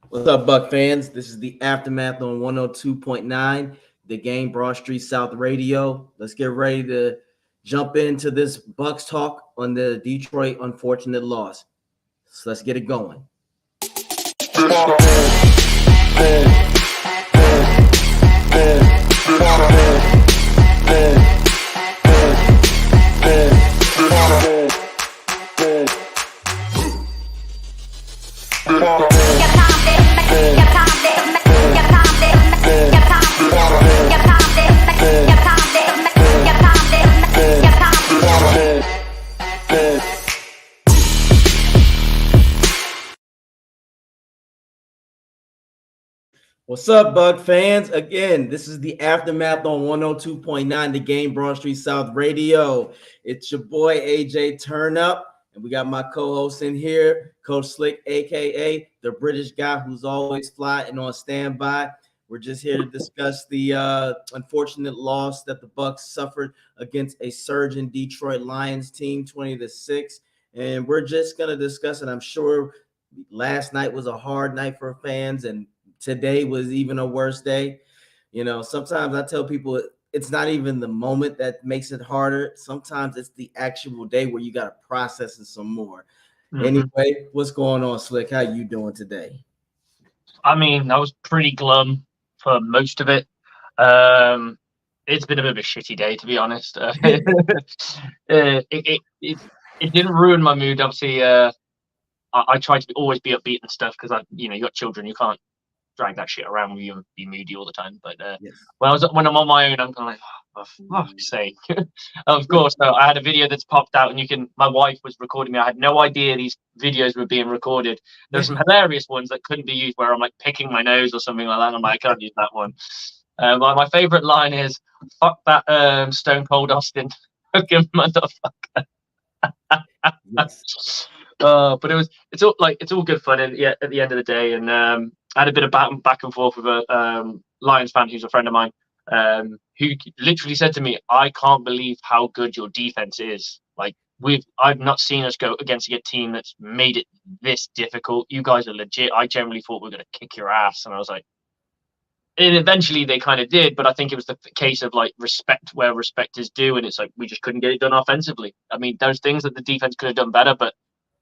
What's up, Buck fans? This is the Aftermath on 102.9, the game Broad Street South Radio. Let's get ready to jump into this Bucs talk on the Detroit unfortunate loss. So let's get it going. What's up, Bug fans? Again, this is the Aftermath on 102.9, the game Broad Street South Radio. It's your boy, AJ Turnup, and we got my co-host in here, Coach Slick, a.k.a. the British guy who's always fly and on standby. We're just here to discuss the unfortunate loss that the Bucs suffered against a surging Detroit Lions team, 20-6. And we're just going to discuss it. I'm sure last night was a hard night for fans, and today was even a worse day. You know, sometimes I tell people it's not even the moment that makes it harder. Sometimes it's the actual day where you got to process it some more. Mm-hmm. Anyway, what's going on, Slick? How you doing today? I mean, I was pretty glum for most of it. It's been a bit of a shitty day, to be honest. It didn't ruin my mood. Obviously, I try to always be upbeat and stuff because you got children. You can't drag that shit around with you and be moody all the time. But yes. when I'm on my own, I'm kind of like, oh, for fuck's sake. Of course, though, I had a video that's popped out, and my wife was recording me. I had no idea these videos were being recorded. There's some hilarious ones that couldn't be used where I'm like picking my nose or something like that. And I'm like, I can't use that one. My favorite line is, fuck that Stone Cold Austin fucking motherfucker. Yes. But it's all good fun, and yeah, at the end of the day, and I had a bit of back and forth with a Lions fan who's a friend of mine, who literally said to me, "I can't believe how good your defense is. Like I've not seen us go against a team that's made it this difficult. You guys are legit. I generally thought we were going to kick your ass." And I was like, and eventually they kind of did, but I think it was the case of like respect where respect is due, and it's like we just couldn't get it done offensively. I mean, there's things that the defense could have done better, but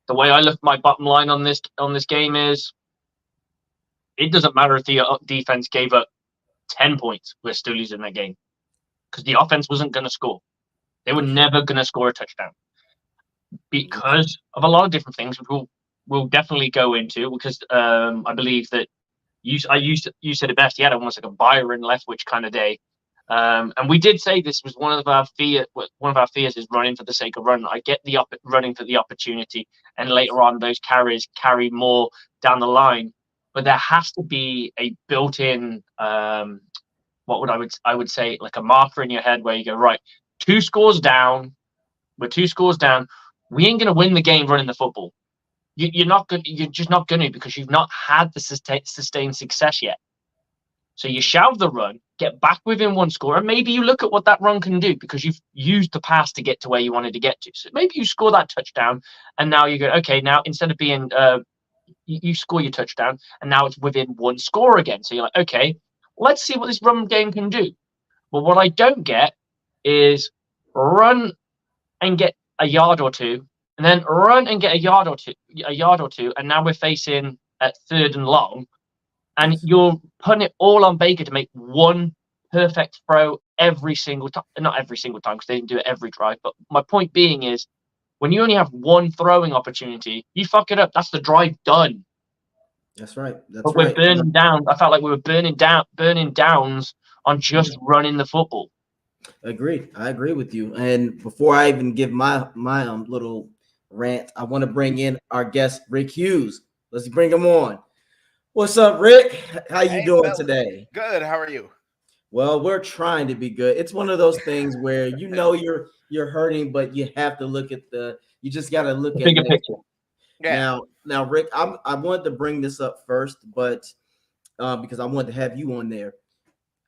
the way I look at my bottom line on this game is, it doesn't matter if the defense gave up 10 points, we're still losing that game because the offense wasn't going to score. They were never going to score a touchdown because of a lot of different things, which we'll definitely go into. Because I believe that you said it best. He had almost like a Byron Leftwich kind of day. And we did say this was one of our fears is running for the sake of running. I get the running for the opportunity, and later on those carries carry more down the line. But there has to be a built-in, I would say, like a marker in your head where you go, right, 2 scores down. We're 2 scores down. We ain't gonna win the game running the football. You're just not gonna, because you've not had the sustained success yet. So you shelve the run, get back within 1 score, and maybe you look at what that run can do because you've used the pass to get to where you wanted to get to. So maybe you score that touchdown, and now you go, okay, now instead of being, you score your touchdown, and now it's within 1 score again. So you're like, okay, let's see what this run game can do. But what I don't get is run and get a yard or two, and then run and get a yard or two, and now we're facing at 3rd and long. And you're putting it all on Baker to make 1 perfect throw every single time. Not every single time, because they didn't do it every drive. But my point being is, when you only have 1 throwing opportunity, you fuck it up. That's the drive done. That's right. But we're burning down. I felt like we were burning downs on just running the football. Agreed. I agree with you. And before I even give my little rant, I want to bring in our guest, Rick Hughes. Let's bring him on. What's up, Rick? How you doing today? Good. How are you? Well, we're trying to be good. It's one of those things where you're hurting, but you have to look at you just got to look at the bigger picture. Yeah. Now, Rick, I wanted to bring this up first, but because I wanted to have you on there.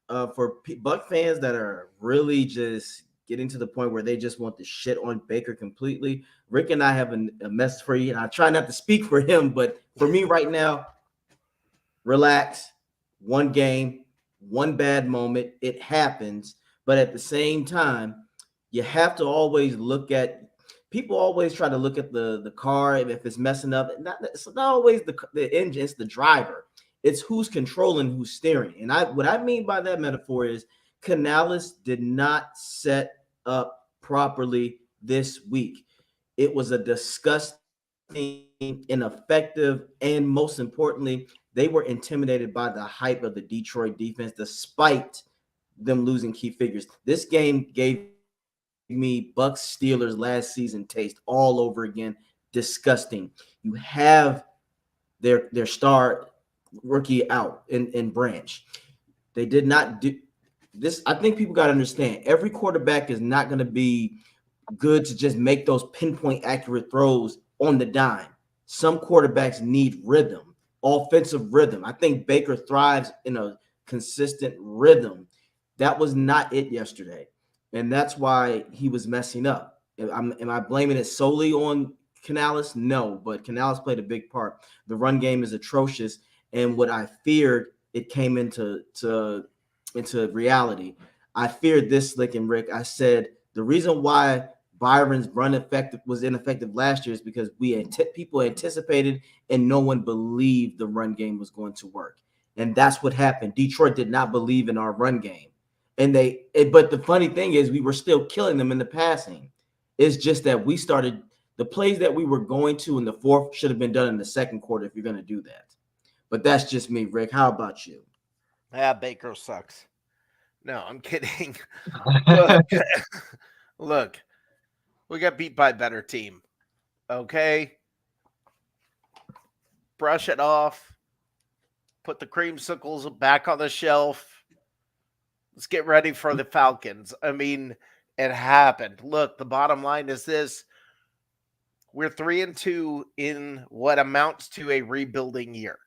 For Buck fans that are really just getting to the point where they just want to shit on Baker completely, Rick and I have a message for you, and I try not to speak for him, but for me right now, Relax. One game, one bad moment. It happens. But at the same time, you have to always look at people always try to look at the car if it's messing up. It's not always the engine, it's the driver. It's who's controlling, who's steering. And what I mean by that metaphor is Canales did not set up properly this week. It was a disgusting, ineffective, and most importantly, they were intimidated by the hype of the Detroit defense, despite them losing key figures. This game gave me Bucs Steelers last season taste all over again. Disgusting. You have their star rookie out in Branch. They did not do this. I think people got to understand every quarterback is not going to be good to just make those pinpoint accurate throws on the dime. Some quarterbacks need rhythm, offensive rhythm. I think Baker thrives in a consistent rhythm. That was not it yesterday. And that's why he was messing up. Am I blaming it solely on Canales? No, but Canales played a big part. The run game is atrocious. And what I feared, it came into reality. I feared this, Slick and Rick. I said the reason why Byron's run effective was ineffective last year is because people anticipated and no one believed the run game was going to work, and that's what happened. Detroit did not believe in our run game, and but the funny thing is we were still killing them in the passing. It's just that we started the plays that we were going to in the fourth should have been done in the second quarter if you're going to do that. But that's just me, Rick. How about you? Yeah, Baker sucks. No, I'm kidding. Look, look, we got beat by a better team. Okay, brush it off. Put the creamsicles back on the shelf. Let's get ready for the Falcons. I mean, it happened. Look, the bottom line is this. We're 3-2 in what amounts to a rebuilding year.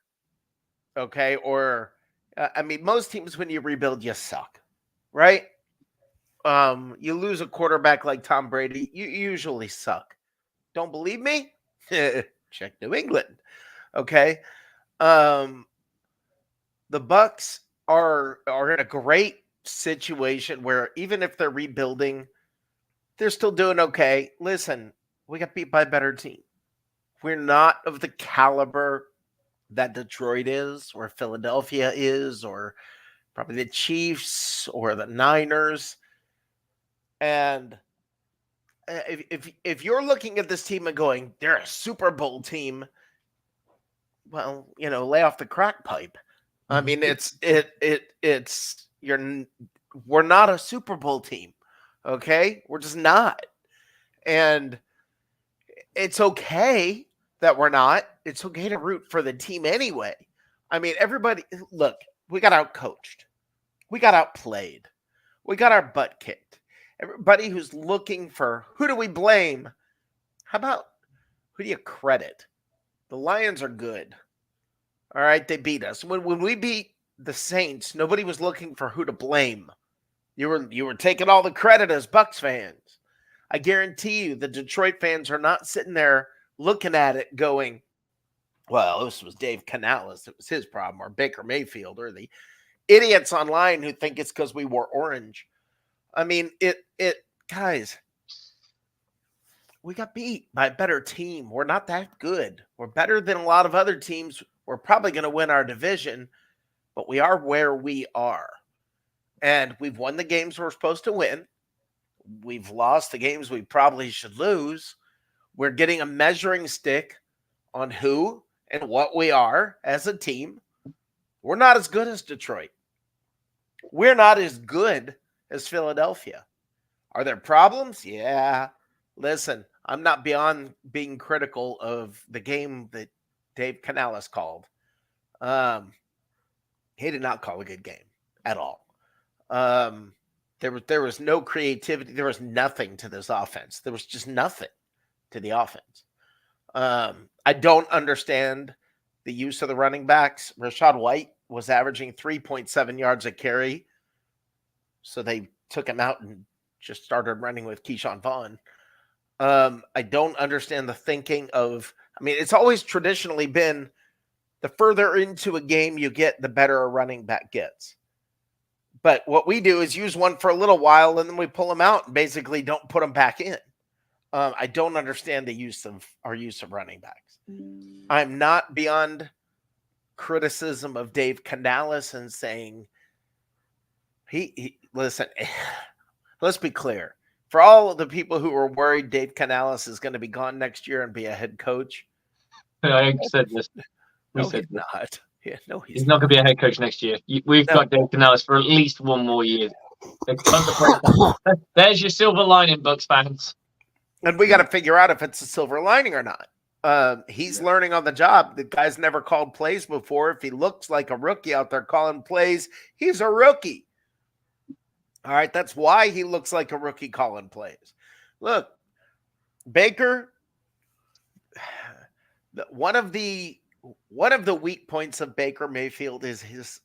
Okay? Or, I mean, most teams, when you rebuild, you suck. Right? You lose a quarterback like Tom Brady, you usually suck. Don't believe me? Check New England. Okay? The Bucs are in a great situation where even if they're rebuilding, they're still doing okay. Listen, we got beat by a better team. We're not of the caliber that Detroit is, or Philadelphia is, or probably the Chiefs or the Niners. And if you're looking at this team and going, they're a Super Bowl team, well, lay off the crack pipe. I mean, we're not a Super Bowl team. Okay? We're just not. And it's okay that we're not. It's okay to root for the team anyway. I mean, everybody, look, we got outcoached. We got outplayed. We got our butt kicked. Everybody who's looking for who do we blame? How about who do you credit? The Lions are good. All right, they beat us. When we beat the Saints, nobody was looking for who to blame. You were taking all the credit as Bucs fans. I guarantee you the Detroit fans are not sitting there looking at it going, well, this was Dave Canales. It was his problem, or Baker Mayfield, or the idiots online who think it's because we wore orange. I mean, guys, we got beat by a better team. We're not that good. We're better than a lot of other teams. We're probably going to win our division, but we are where we are. And we've won the games we're supposed to win. We've lost the games we probably should lose. We're getting a measuring stick on who and what we are as a team. We're not as good as Detroit. We're not as good as Philadelphia. Are there problems? Yeah. Listen, I'm not beyond being critical of the game that Dave Canales called. He did not call a good game at all. There was no creativity. There was nothing to this offense. There was just nothing to the offense. I don't understand the use of the running backs. Rashad White was averaging 3.7 yards a carry. So they took him out and just started running with Keyshawn Vaughn. I don't understand the thinking of, I mean, it's always traditionally been the further into a game you get, the better a running back gets. But what we do is use one for a little while, and then we pull them out and basically don't put them back in. I don't understand our use of running backs. I'm not beyond criticism of Dave Canales and saying he listen. Let's be clear. For all of the people who are worried Dave Canales is going to be gone next year and be a head coach, I said this. No, he's not. Yeah, no, he's not going to be a head coach next year. We've got Dave Canales for at least one more year. There's your silver lining, Bucs fans. And we got to figure out if it's a silver lining or not. He's learning on the job. The guy's never called plays before. If he looks like a rookie out there calling plays, he's a rookie. All right, that's why he looks like a rookie calling plays. Look, Baker, one of the weak points of Baker Mayfield is his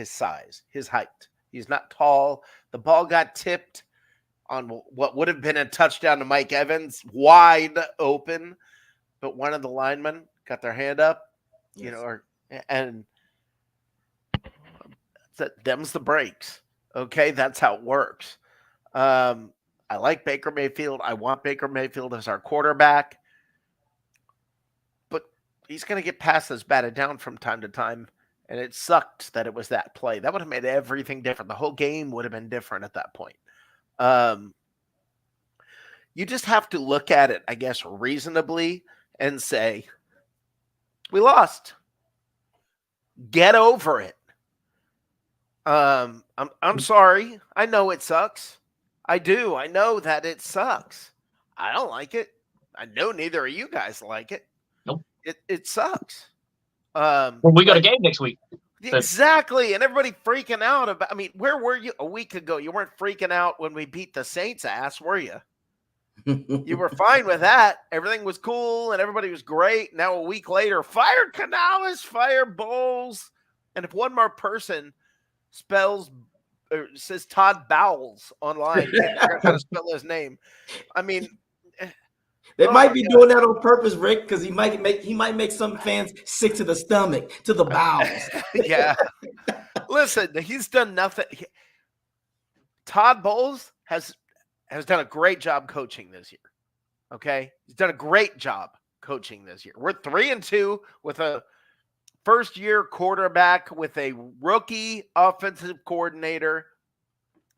size, his height. He's not tall. The ball got tipped on what would have been a touchdown to Mike Evans, wide open, but one of the linemen got their hand up, Yes. and them's the breaks. Okay, that's how it works. I like Baker Mayfield. I want Baker Mayfield as our quarterback. He's going to get passes batted down from time to time, and it sucked that it was that play. That would have made everything different. The whole game would have been different at that point. You just have to look at it, I guess, reasonably and say, we lost. Get over it. I'm sorry. I know it sucks. I do. I know that it sucks. I don't like it. I know neither of you guys like it. It sucks. Well, we got a game next week. Exactly. And everybody freaking out about, I mean, where were you a week ago? You weren't freaking out when we beat the Saints ass, were you? You were fine with that. Everything was cool and everybody was great. Now a week later, fire Canales, fire Bowles. And if one more person says Todd Bowles online, can't figure out how to spell his name. I mean, they might be doing that on purpose, Rick, because he might make some fans sick to the stomach, to the bowels. Yeah. Listen, he's done nothing. Todd Bowles has done a great job coaching this year. Okay? He's done a great job coaching this year. We're 3-2 with a first-year quarterback with a rookie offensive coordinator.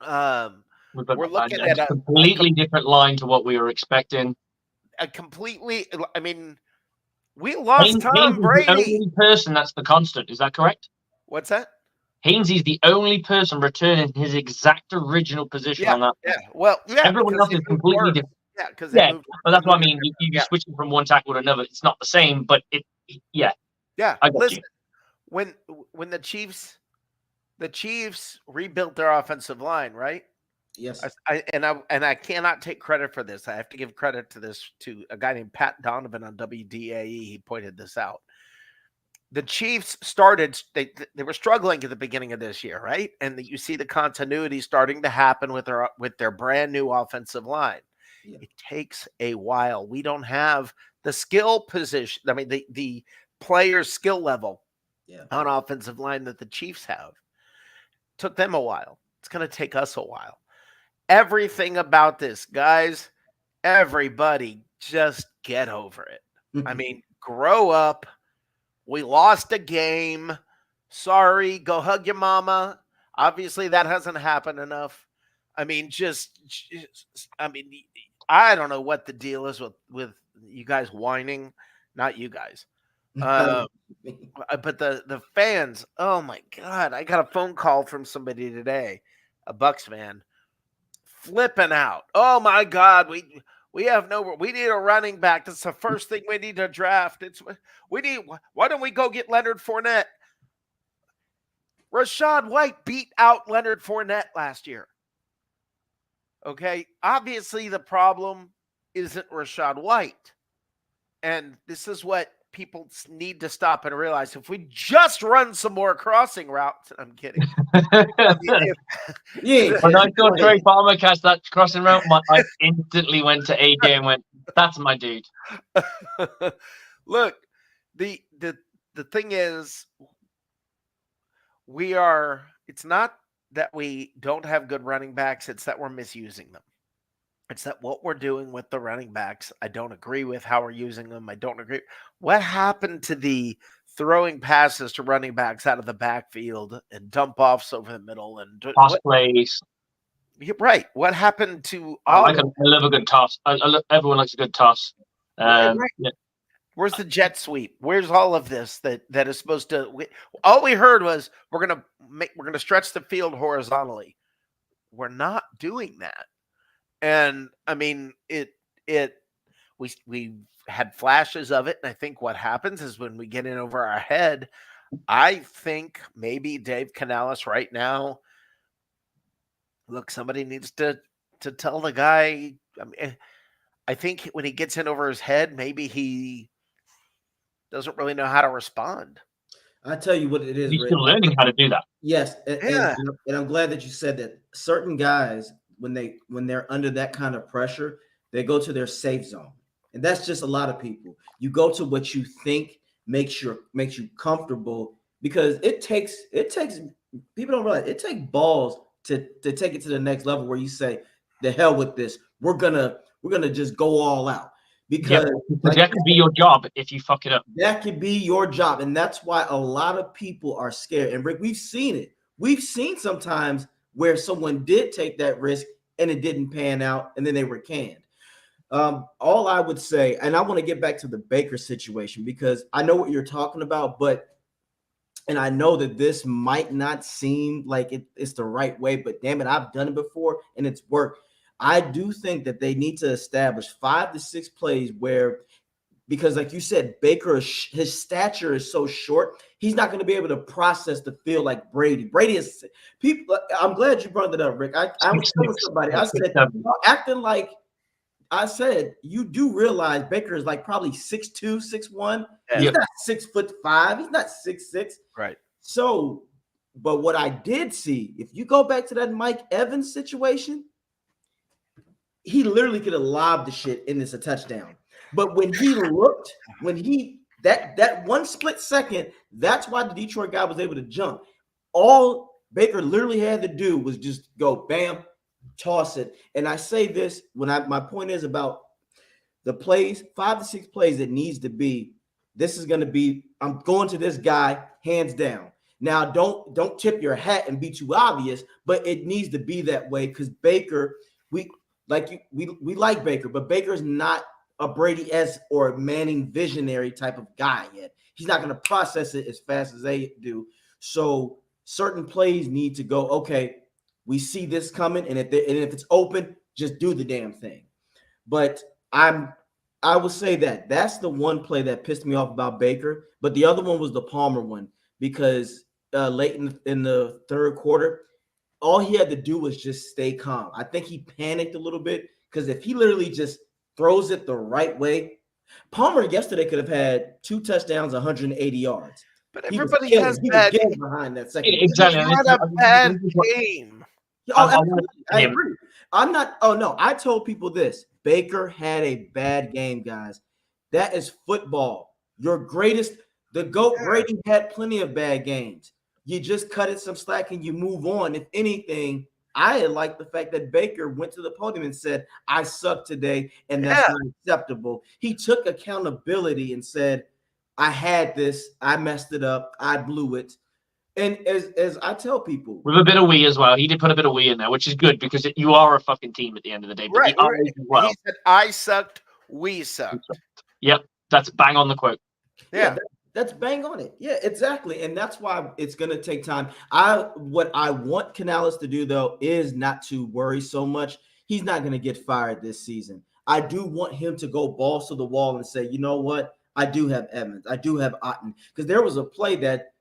We're looking at a completely different line to what we were expecting. We lost Tom Brady. The only person that's the constant. Is that correct? What's that? Hainsey's the only person returning his exact original position on that. Yeah. Well, yeah. Everyone else is completely different. Yeah, because but that's what I mean. You switching from one tackle to another. It's not the same, but yeah. Listen, when the Chiefs rebuilt their offensive line, right? Yes. I cannot take credit for this. I have to give credit to a guy named Pat Donovan on WDAE. He pointed this out. The Chiefs started, they were struggling at the beginning of this year, right? And you see the continuity starting to happen with their brand new offensive line. Yeah. It takes a while. We don't have the skill position. I mean, the player's skill level on offensive line that the Chiefs have. Took them a while. It's going to take us a while. Everything about this, guys, everybody just get over it. I mean, grow up. We lost a game. Sorry, go hug your mama. Obviously, that hasn't happened enough. I mean, I don't know what the deal is with you guys whining. Not you guys. But the fans, oh my God, I got a phone call from somebody today, a Bucs fan, flipping out. Oh my God, we need a running back. That's the first thing we need to draft. Why don't we go get Leonard Fournette? Rashad White beat out Leonard Fournette last year. Okay, obviously the problem isn't Rashad White. And this is what people need to stop and realize. If we just run some more crossing routes, I'm kidding. When I saw Trey Palmer catch that crossing route, I instantly went to AJ and went, "That's my dude." Look, the the thing is, it's not that we don't have good running backs, it's that we're misusing them. It's that what we're doing with the running backs, I don't agree with how we're using them. I don't agree. What happened to the throwing passes to running backs out of the backfield and dump offs over the middle and Pass plays. Right. What happened to I love a good toss. Everyone likes a good toss. Right. Yeah. Where's the jet sweep? Where's all of this that is supposed to? All we heard was we're gonna stretch the field horizontally. We're not doing that, and I mean we had flashes of it, and I think what happens is when we get in over our head. I think maybe Dave Canales right now. Look, somebody needs to tell the guy. I mean, I think when he gets in over his head, maybe he doesn't really know how to respond. I tell you what it is, He's Rick. still learning how to do that. Yes, Yeah. and I'm glad that you said that. Certain guys, when they're under that kind of pressure, they go to their safe zone, and that's just a lot of people. You go to what you think makes you comfortable, because it takes people don't realize it takes balls to take it to the next level where you say, the hell with this, we're gonna just go all out, because that could be your job if you fuck it up. That could be your job, and that's why a lot of people are scared. And Rick, we've seen it. We've seen sometimes where someone did take that risk and it didn't pan out, and then they were canned. All I would say, and I want to get back to the Baker situation, because I know what you're talking about, and I know that this might not seem like it's the right way, but damn it, I've done it before and it's worked. I do think that they need to establish 5 to 6 plays where, because like you said, Baker, his stature is so short, he's not going to be able to process the field like Brady. Brady is people. I'm glad you brought that up, Rick. I was telling somebody, I said, acting like, I said, you do realize Baker is like probably 6'2", 6'1". He's not 6'5". He's not 6'6". Right. So, but what I did see, if you go back to that Mike Evans situation, he literally could have lobbed the shit and it's a touchdown. But when he looked, that one split second, that's why the Detroit guy was able to jump. All Baker literally had to do was just go bam, toss it. And I say this my point is about the plays, 5 to 6 plays it needs to be. This is going to be, I'm going to this guy hands down. Now, don't tip your hat and be too obvious, but it needs to be that way, because Baker, we like Baker, but Baker's not a Brady or a Manning visionary type of guy yet. He's not going to process it as fast as they do. So certain plays need to go, okay, we see this coming, and if it's open, just do the damn thing. But I would say that's the one play that pissed me off about Baker. But the other one was the Palmer one, because late in the third quarter, all he had to do was just stay calm. I think he panicked a little bit, because if he literally just throws it the right way, Palmer yesterday could have had 2 touchdowns, 180 yards. But everybody has bad games behind that second. Exactly. He had a bad game. I agree. I'm not. Oh no, I told people this. Baker had a bad game, guys. That is football. The GOAT Brady had plenty of bad games. You just cut it some slack and you move on. If anything, I like the fact that Baker went to the podium and said, I suck today, and that's not acceptable. He took accountability and said, I had this, I messed it up, I blew it. And as I tell people, with a bit of we as well, he did put a bit of we in there, which is good, because you are a fucking team at the end of the day. But right. Well. He said, I sucked, we sucked. Yep, that's bang on the quote. Yeah. That's bang on it. Yeah, exactly. And that's why it's going to take time. What I want Canales to do, though, is not to worry so much. He's not going to get fired this season. I do want him to go balls to the wall and say, you know what? I do have Evans. I do have Otten. Because there was a play that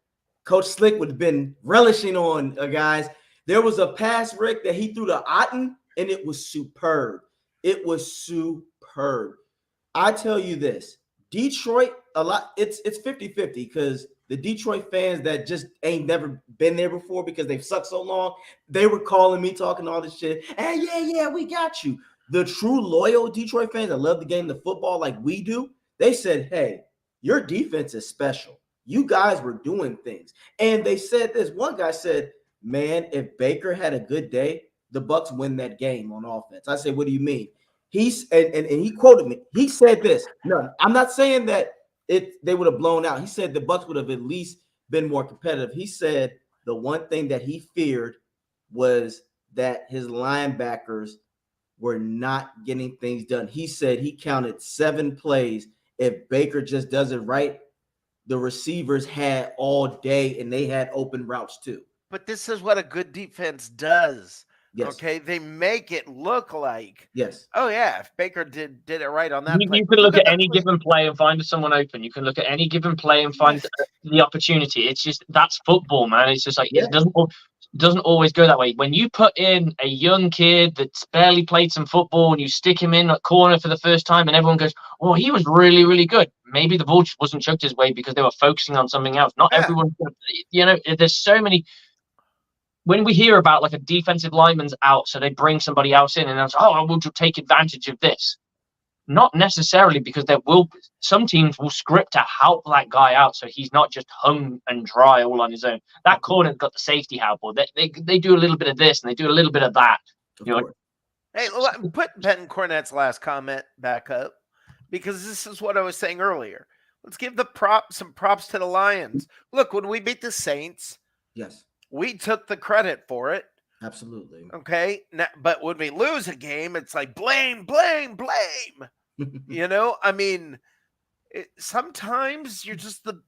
Coach Slick would have been relishing on, guys. There was a pass, Rick, that he threw to Otten, and it was superb. It was superb. I tell you this. Detroit, a lot, it's 50-50, because the Detroit fans that just ain't never been there before because they've sucked so long, they were calling me, talking all this shit. Hey, yeah, we got you. The true loyal Detroit fans that love the game, the football like we do, they said, hey, your defense is special. You guys were doing things. And they said this. One guy said, man, if Baker had a good day, the Bucs win that game on offense. I said, what do you mean? And he quoted me. He said this. No, I'm not saying that they would have blown out. He said the Bucs would have at least been more competitive. He said the one thing that he feared was that his linebackers were not getting things done. He said he counted 7 plays. If Baker just does it right, the receivers had all day and they had open routes too. But this is what a good defense does. Yes. Okay, they make it look like, yes, oh yeah, if Baker did it right on that play. You can look at any given play and find someone open. You can look at any given play and find the opportunity. It's just that's football, man. It's just like it doesn't always go that way. When you put in a young kid that's barely played some football and you stick him in a corner for the first time and everyone goes, oh, he was really, really good. Maybe the ball just wasn't chucked his way because they were focusing on something else. Not everyone, there's so many. When we hear about like a defensive lineman's out, so they bring somebody else in and it's, oh, we'll take advantage of this. Not necessarily, because some teams will script to help that guy out so he's not just hung and dry all on his own. That corner's got the safety help, or they do a little bit of this and they do a little bit of that. Hey, put Ben Cornett's last comment back up, because this is what I was saying earlier. Let's give some props to the Lions. Look, when we beat the Saints, yes, we took the credit for it. Absolutely. Okay. Now, but when we lose a game, it's like blame. I mean, sometimes you're just the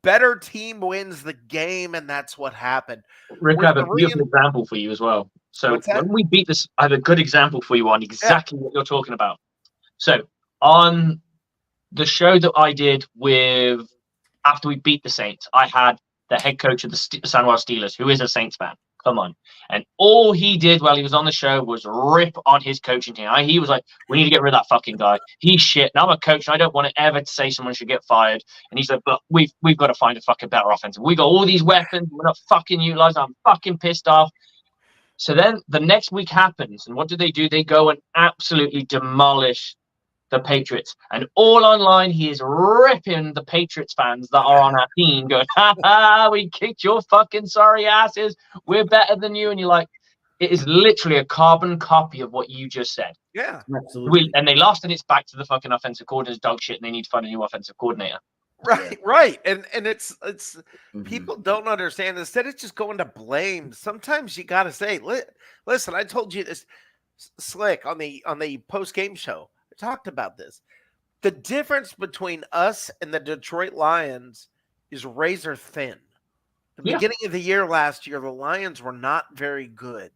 better team wins the game, and that's what happened. Rick, I have a beautiful example for you as well. So when we beat this, I have a good example for you on exactly what you're talking about. So on the show that I did after we beat the Saints, I had the head coach of the San Juan Steelers, who is a Saints fan. Come on. And all he did while he was on the show was rip on his coaching team. He was like, we need to get rid of that fucking guy. He's shit. And I'm a coach, and I don't want to ever say someone should get fired. And he's like, but we've got to find a fucking better offense. We got all these weapons. We're not fucking utilized. I'm fucking pissed off. So then the next week happens. And what do? They go and absolutely demolish the Patriots. And all online, he is ripping the Patriots fans that are on our team, going, ha ha, we kicked your fucking sorry asses. We're better than you. And you're like, it is literally a carbon copy of what you just said. Yeah, absolutely. And they lost, and it's back to the fucking offensive coordinator's dog shit, and they need to find a new offensive coordinator. Right. And it's people don't understand. Instead of just going to blame, sometimes you got to say, listen, I told you this, Slick, on the post-game show. I talked about this. The difference between us and the Detroit Lions is razor thin. The beginning of the year last year, the Lions were not very good.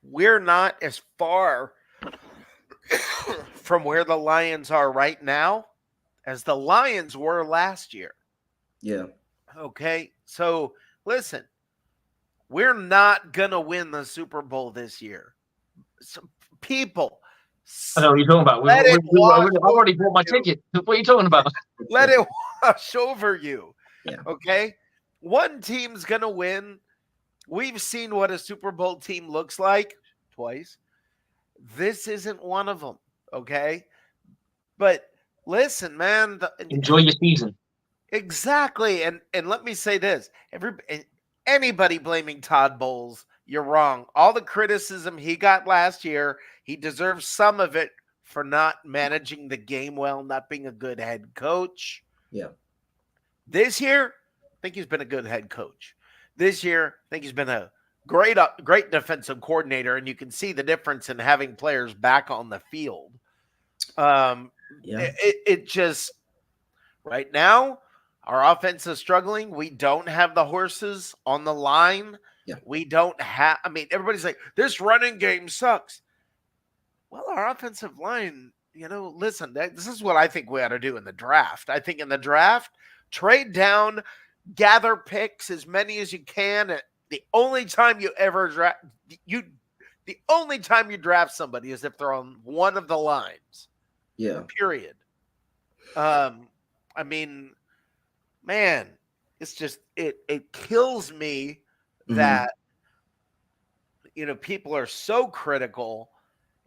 We're not as far from where the Lions are right now as the Lions were last year. Yeah. Okay. So listen, we're not going to win the Super Bowl this year. So people, I know what you're talking about. I've already bought my ticket. What are you talking about? Let it wash over you. Yeah. Okay. One team's going to win. We've seen what a Super Bowl team looks like twice. This isn't one of them. Okay. But listen, man. Enjoy your season. Exactly. And let me say this. Anybody blaming Todd Bowles, you're wrong. All the criticism he got last year, he deserves some of it for not managing the game well, not being a good head coach. Yeah. This year, I think he's been a good head coach. This year, I think he's been a great defensive coordinator, and you can see the difference in having players back on the field. It just right now, our offense is struggling. We don't have the horses on the line. Yeah. We don't have. I mean, everybody's like, this running game sucks. Well, our offensive line, listen, this is what I think we ought to do in the draft. I think in the draft, trade down, gather picks as many as you can. The only time you ever draft the only time you draft somebody is if they're on one of the lines. Yeah. Period. I mean, man, it's just it kills me that people are so critical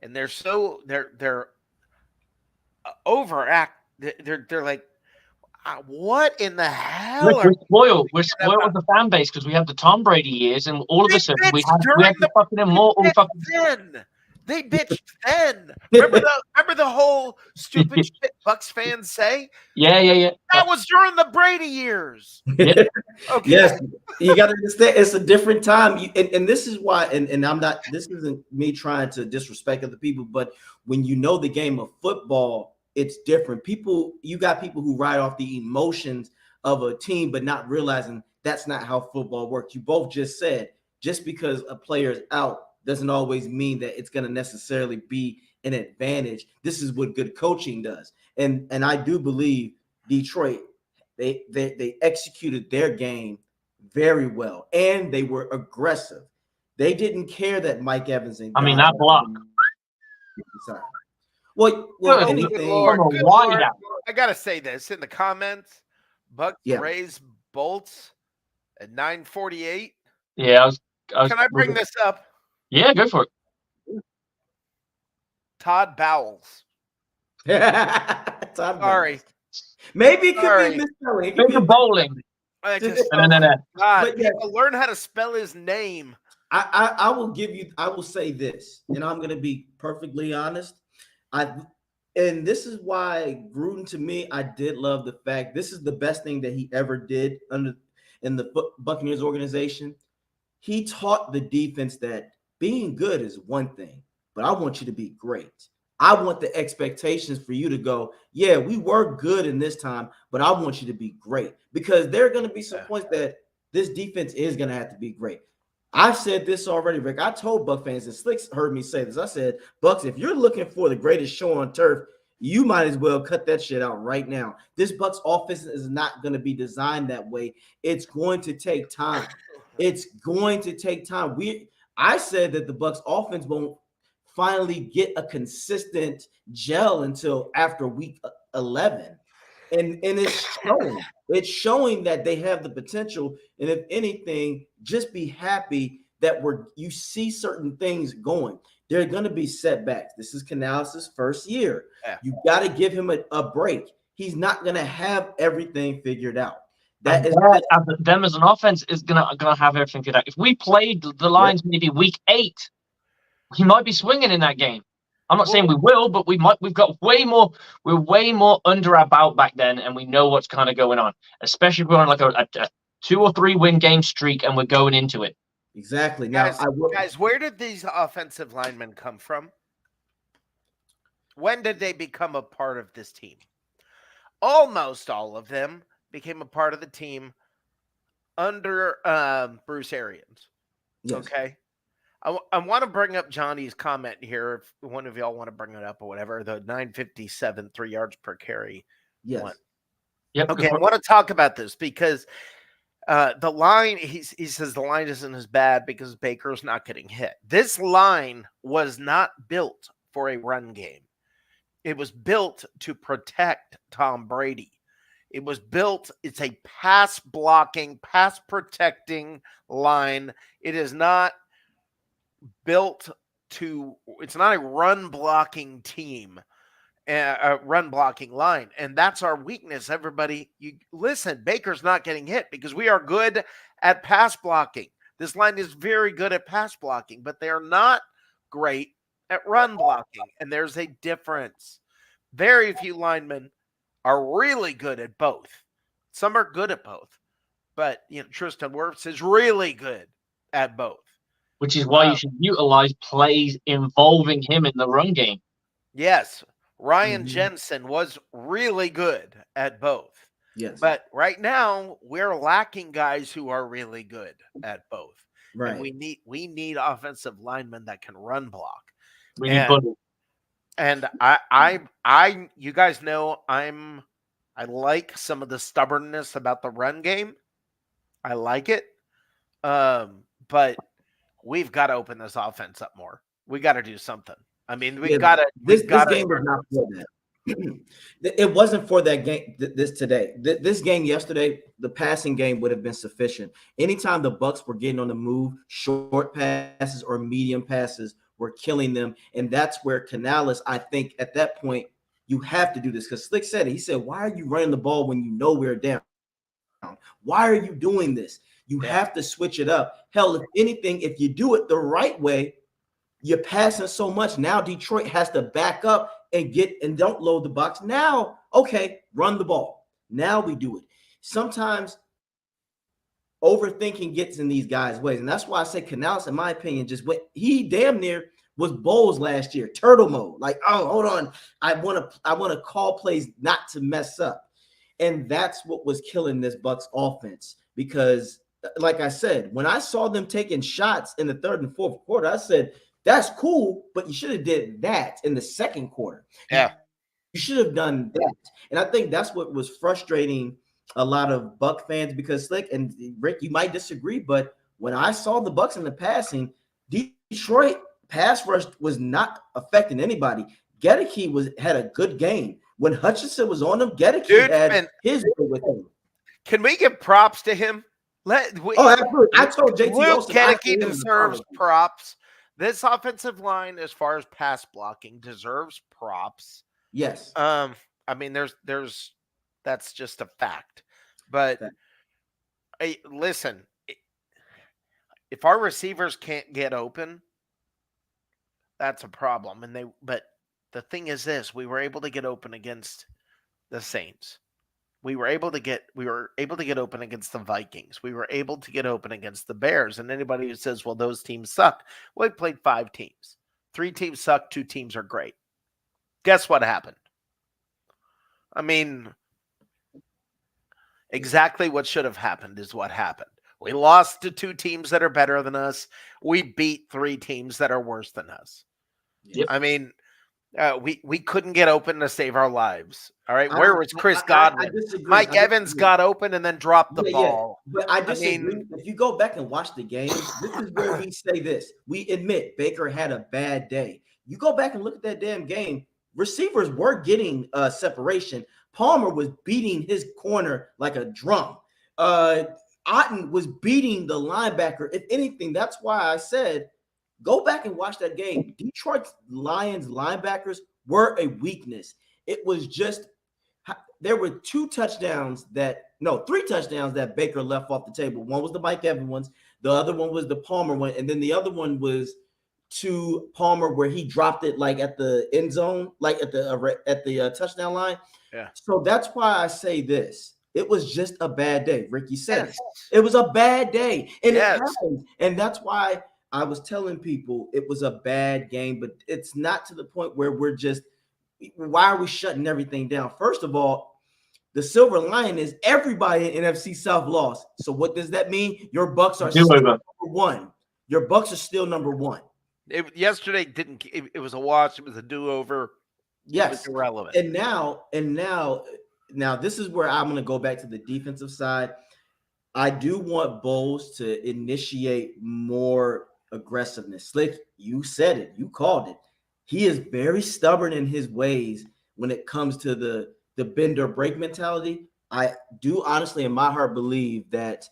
and they're overact. They're like, What in the hell Rick, are we're spoiled. We're we thinking spoiled about? with the fan base because we have the Tom Brady years, and all of They a sudden we bitched had during the fucking immortal bitched fucking. then. They bitched then. Remember the whole stupid shit Bucks fans say? Yeah. That was during the Brady years. Yeah. Okay. Yes, you got to understand it's a different time. And this is why, and I'm not, this isn't me trying to disrespect other people, but when you know the game of football, it's different. You got people who ride off the emotions of a team, but not realizing that's not how football works. You both just said just because a player is out doesn't always mean that it's going to necessarily be an advantage. This is what good coaching does. And I do believe Detroit, they executed their game very well, and they were aggressive. They didn't care that Mike Evans and I mean, God. that block. Well, Good anything. Lord, from a good wide Lord. out. I gotta say this in the comments. Bucks Yeah. raise Bolts at 9:48. Yeah, I was Can I bring this up? Yeah, go for it. Todd Bowles. Sorry. Maybe it could Sorry. be misspelling. It could Go for be bowling. I just No. God, But yes. people learn how to spell his name. I will say this, and I'm gonna be perfectly honest. And this is why Gruden, to me, I did love the fact this is the best thing that he ever did in the Buccaneers organization. He taught the defense that being good is one thing, but I want you to be great. I want the expectations for you to go, yeah, we were good in this time, but I want you to be great, because there are going to be some points that this defense is going to have to be great. I've said this already, Rick. I told Buck fans, and Slicks heard me say this. I said, Bucks, if you're looking for the greatest show on turf, you might as well cut that shit out right now. This Bucks offense is not going to be designed that way. It's going to take time. It's going to take time. I said that the Bucks offense won't finally get a consistent gel until after week 11. And it's showing. It's showing that they have the potential. And if anything, just be happy that you see certain things going. There are going to be setbacks. This is Canales' first year. Yeah. You got to give him a break. He's not going to have everything figured out. Them as an offense is gonna have everything figured out. If we played the Lions maybe week 8, he might be swinging in that game. I'm not saying we will, but we might. We've got way more. We're way more under our belt back then, and we know what's kind of going on. Especially if we're on like a 2 or 3 win game streak, and we're going into it. Exactly. Now, guys, where did these offensive linemen come from? When did they become a part of this team? Almost all of them became a part of the team under Bruce Arians. Yes. Okay. I want to bring up Johnny's comment here. If one of y'all want to bring it up or whatever, the 957 3 yards per carry. Yes. One. Yep. Okay. I want to talk about this because the line, he says the line isn't as bad because Baker's not getting hit. This line was not built for a run game. It was built to protect Tom Brady. It was built, it's a pass blocking, pass protecting line. It is not built to, it's not a run blocking team, a run blocking line. And that's our weakness, everybody. You listen, Baker's not getting hit because we are good at pass blocking. This line is very good at pass blocking, but they are not great at run blocking. And there's a difference. Very few linemen are really good at both. Some are good at both, but Tristan Wirfs is really good at both. Which is why you should utilize plays involving him in the run game. Yes, Ryan Jensen was really good at both. Yes, but right now we're lacking guys who are really good at both. Right, and we need offensive linemen that can run block. We need Buddy. And I you guys know I like some of the stubbornness about the run game. I like it. But we've got to open this offense up more. We got to do something. I mean, this game was not for that. It wasn't for that game. This game yesterday, the passing game would have been sufficient. Anytime the Bucs were getting on the move, short passes or medium passes were killing them, and that's where Canales, I think, at that point, You have to do this because Slick said it. He said, "Why are you running the ball when you know we're down? Why are you doing this? You have to switch it up. Hell, if anything, if you do it the right way, you're passing so much. Now Detroit has to back up and don't load the box. Now, okay, run the ball. Now we do it. Sometimes overthinking gets in these guys' ways. And that's why I say Canales, in my opinion, just went, he damn near was Bowles last year, turtle mode. Like, oh, hold on. I want to call plays not to mess up. And that's what was killing this Bucs offense. Because, like I said, when I saw them taking shots in the third and fourth quarter, I said, that's cool, but you should have did that in the second quarter. Yeah. You should have done that. And I think that's what was frustrating a lot of Buck fans, because Slick and Rick, you might disagree, but when I saw the Bucs in the passing, Detroit pass rush was not affecting anybody. Gedeke had a good game. When Hutchinson was on him, Gedeke had his way with him. Can we give props to him? Absolutely. I told JT Luke Gedeke deserves props. This offensive line, as far as pass blocking, deserves props. Yes. I mean, there's that's just a fact. But listen, if our receivers can't get open, that's a problem. But the thing is this: we were able to get open against the Saints. We were able to get open against the Vikings. We were able to get open against the Bears. And anybody who says, well, those teams suck, well, we played 5 teams. 3 teams suck, 2 teams are great. Guess what happened? I mean, exactly what should have happened is what happened. We lost to 2 teams that are better than us. We beat 3 teams that are worse than us. Yep. I mean, we couldn't get open to save our lives. All right. Where was Chris Godwin? Mike Evans got open and then dropped the ball. But I disagree. If you go back and watch the game, this is where we say this. We admit Baker had a bad day. You go back and look at that damn game. Receivers were getting separation. Palmer was beating his corner like a drum. Otten was beating the linebacker. If anything, that's why I said, go back and watch that game. Detroit Lions linebackers were a weakness. It was just, there were 3 touchdowns that Baker left off the table. One was the Mike Evans ones. The other one was the Palmer one. And then the other one was to Palmer where he dropped it like at the end zone, like at the touchdown line. Yeah. So that's why I say this. It was just a bad day. Ricky said it was a bad day. And it happened. And that's why I was telling people it was a bad game, but it's not to the point where we're just, why are we shutting everything down? First of all, the silver lining is everybody in NFC South lost. So what does that mean? Your Bucs are still number 1. Your Bucs are still number 1. Yesterday it was a wash. It was a do-over. Yes. It was irrelevant. And now this is where I'm going to go back to the defensive side. I do want Bowles to initiate more aggressiveness. Slick, you said it. You called it. He is very stubborn in his ways when it comes to the bend or break mentality. I do honestly, in my heart, believe that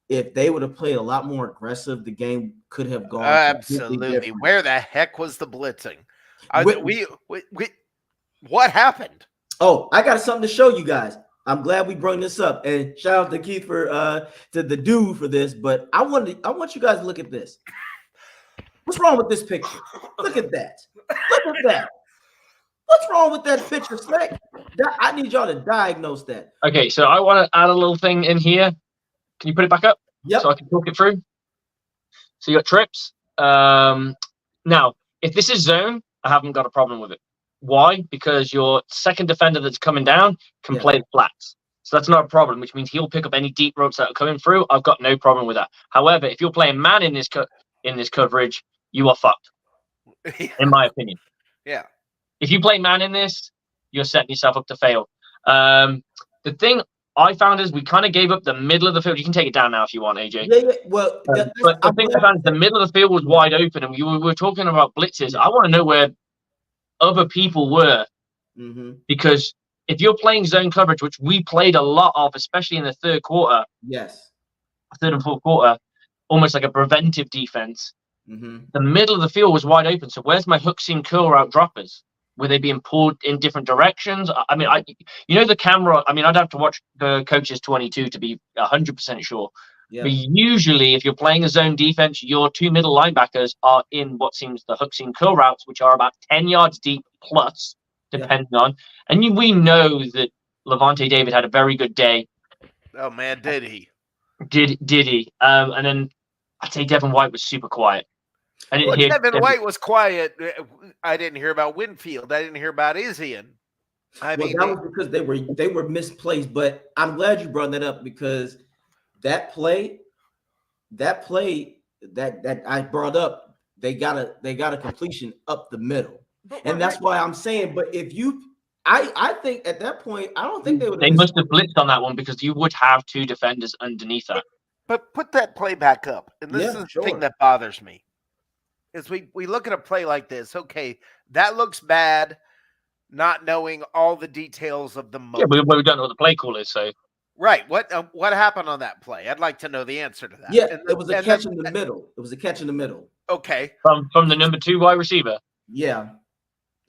if they would have played a lot more aggressive, the game could have gone absolutely. Where the heck was the blitzing? What happened? Oh, I got something to show you guys. I'm glad we brought this up, and shout out to Keith for to the dude for this. But I want you guys to look at this. What's wrong with this picture? Look at that. Look at that. What's wrong with that picture, Slick? I need y'all to diagnose that. Okay, so I want to add a little thing in here. Can you put it back up? Yep. So I can talk it through. So you got trips. Now, if this is zone, I haven't got a problem with it. Why? Because your second defender that's coming down can play flats. So that's not a problem, which means he'll pick up any deep routes that are coming through. I've got no problem with that. However, if you're playing man in this coverage, you are fucked, in my opinion. Yeah. If you play man in this, you're setting yourself up to fail. The thing I found is we kind of gave up the middle of the field. You can take it down now if you want, AJ. Yeah. Well, but the thing I found is the middle of the field was wide open, and we were talking about blitzes. I want to know where other people were, because if you're playing zone coverage, which we played a lot of, especially in the third quarter, third and fourth quarter, almost like a preventive defense. The middle of the field was wide open. So where's my hook seam curl route droppers? Were they being pulled in different directions? I mean, the camera. I mean, I'd have to watch the coaches 22 to be 100% sure. Yeah. But usually, if you're playing a zone defense, your two middle linebackers are in what seems the hook seam curl routes, which are about 10 yards deep plus, depending on. And we know that Levante David had a very good day. Oh man, did he? Did he? And then I'd say Devin White was super quiet. I didn't hear Devin White was quiet. I didn't hear about Winfield. I didn't hear about Isian. That was because they were misplaced. But I'm glad you brought that up because that play that I brought up, they got a completion up the middle, and that's why I'm saying. But if you, I think at that point, I don't think they would. They must have blitzed on that one because you would have two defenders underneath that. But put that play back up, and this is the thing that bothers me. Is we look at a play like this, okay, that looks bad, not knowing all the details of the moment. Yeah, we don't know what the play call is, so. Right. What happened on that play? I'd like to know the answer to that. Yeah, it was a catch in the middle. It was a catch in the middle. Okay. From the number 2 wide receiver. Yeah.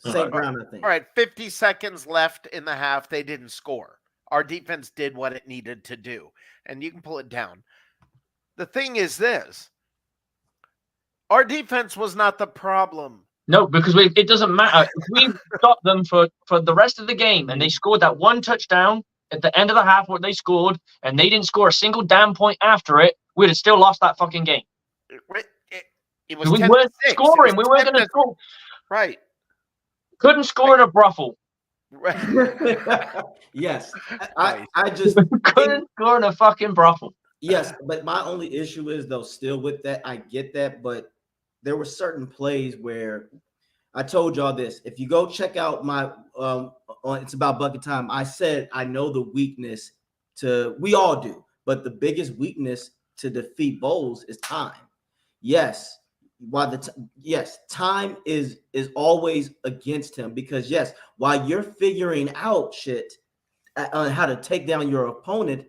St. Brown, I think. All right, 50 seconds left in the half. They didn't score. Our defense did what it needed to do, and you can pull it down. The thing is this. Our defense was not the problem. No, because it doesn't matter. If we stopped them for the rest of the game and they scored that one touchdown at the end of the half, what they scored, and they didn't score a single damn point after it, we'd have still lost that fucking game. It was we weren't scoring. We weren't going to score. Right. Couldn't score in a brothel. Right. Yes. I just couldn't score in a fucking brothel. Yes, but my only issue is, though, still with that, I get that, but there were certain plays where I told y'all this. If you go check out my on It's About Bucket Time, I said I know the weakness we all do, but the biggest weakness to defeat Bowles is time. Yes, time is always against him because while you're figuring out shit on how to take down your opponent,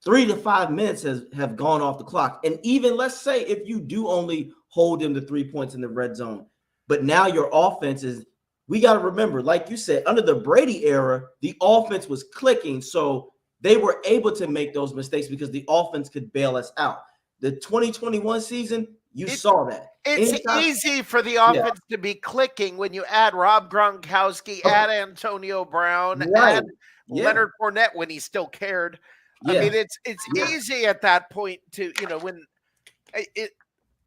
3 to 5 minutes have gone off the clock. And even let's say if you do only hold him to 3 points in the red zone, but now your offense is, we got to remember, like you said, under the Brady era, the offense was clicking. So they were able to make those mistakes because the offense could bail us out. The 2021 season, saw that. It's easy for the offense to be clicking when you add Rob Gronkowski, add Antonio Brown, add Leonard Fournette when he still cared. I mean, it's easy at that point to, when it.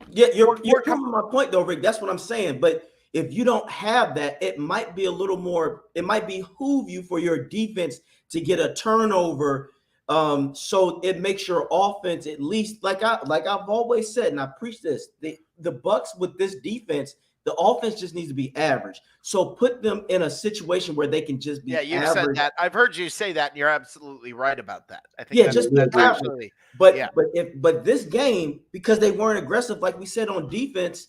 Yeah, you're coming to my point though, Rick. That's what I'm saying. But if you don't have that, it might be a little more. It might behoove you for your defense to get a turnover, so it makes your offense at least like I've always said, and I preach this. The Bucs with this defense, the offense just needs to be average. So put them in a situation where they can just be average. Yeah, you said that. I've heard you say that, and you're absolutely right about that. I think just be absolutely. But this game, because they weren't aggressive, like we said on defense,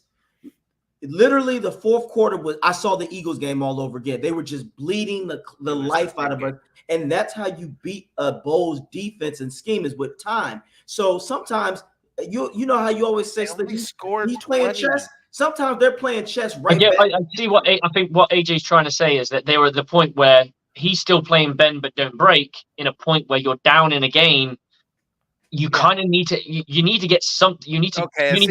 literally the fourth quarter I saw the Eagles game all over again. They were just bleeding the life out of us, and that's how you beat a Bowles defense and scheme is with time. So sometimes you know how you always say he's playing chess. Sometimes they're playing chess right back. I see I think what AJ's trying to say is that they were at the point where he's still playing bend but don't break, in a point where you're down in a game. You kind of need to you need to get something. You need a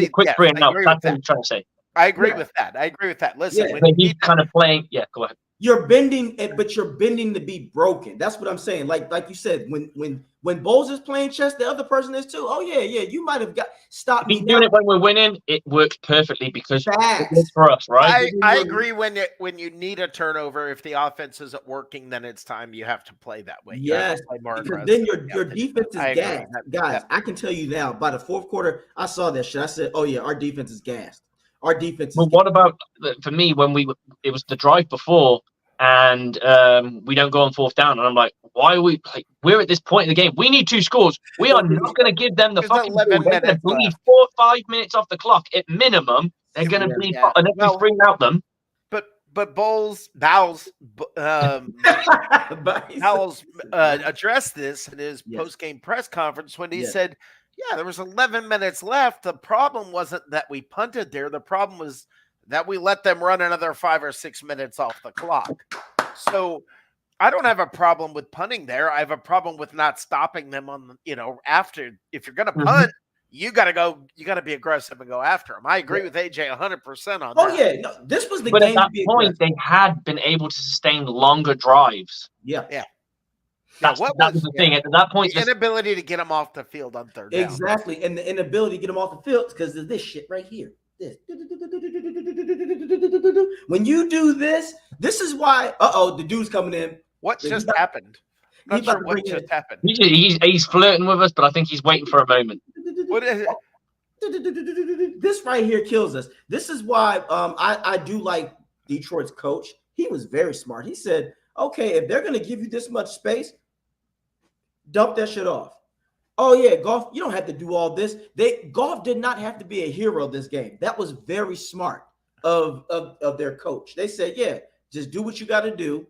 quick 3 and out. That's what I'm trying to say. I agree with that. Listen, when he's kind of playing. Yeah, go ahead. You're bending, but you're bending to be broken. That's what I'm saying. Like you said, when Bowles is playing chess, the other person is too. Oh yeah. You might have stopped me. Doing it when we're winning, it works perfectly because it works for us, right? I agree. When you need a turnover, if the offense isn't working, then it's time you have to play that way. Yes, because then your defense is gassed, guys. I can tell you now. By the fourth quarter, I saw that shit. I said, "Oh yeah, our defense is gassed. Our defense." Well, what about for me when it was the drive before? And we don't go on fourth down. And I'm like, why are we we're at this point in the game. We need 2 scores. We are not going to give them the fucking 11 minutes. They're going to bleed 4 or 5 minutes off the clock at minimum. They're going to bleed and then we bring out them. But Bowles addressed this in his post-game press conference when he said, there was 11 minutes left. The problem wasn't that we punted there. The problem was that we let them run another 5 or 6 minutes off the clock. So I don't have a problem with punting there. I have a problem with not stopping them on, after. If you're going to punt, you got to be aggressive and go after them. I agree with AJ 100% on that. Oh, yeah. No, this was the But game at to that be point, aggressive. they had been able to sustain longer drives. Yeah. That was the thing. At that point, the inability to get them off the field on third down. Exactly. And the inability to get them off the field because of this shit right here. This. When you do this, this is why, the dude's coming in. What just happened? I'm not sure what just happened. He's flirting with us, but I think he's waiting for a moment. What is it? This right here kills us. This is why I do like Detroit's coach. He was very smart. He said, okay, if they're going to give you this much space, dump that shit off. Oh, yeah, Goff, you don't have to do all this. Goff did not have to be a hero this game. That was very smart of their coach. They said, yeah, just do what you got to do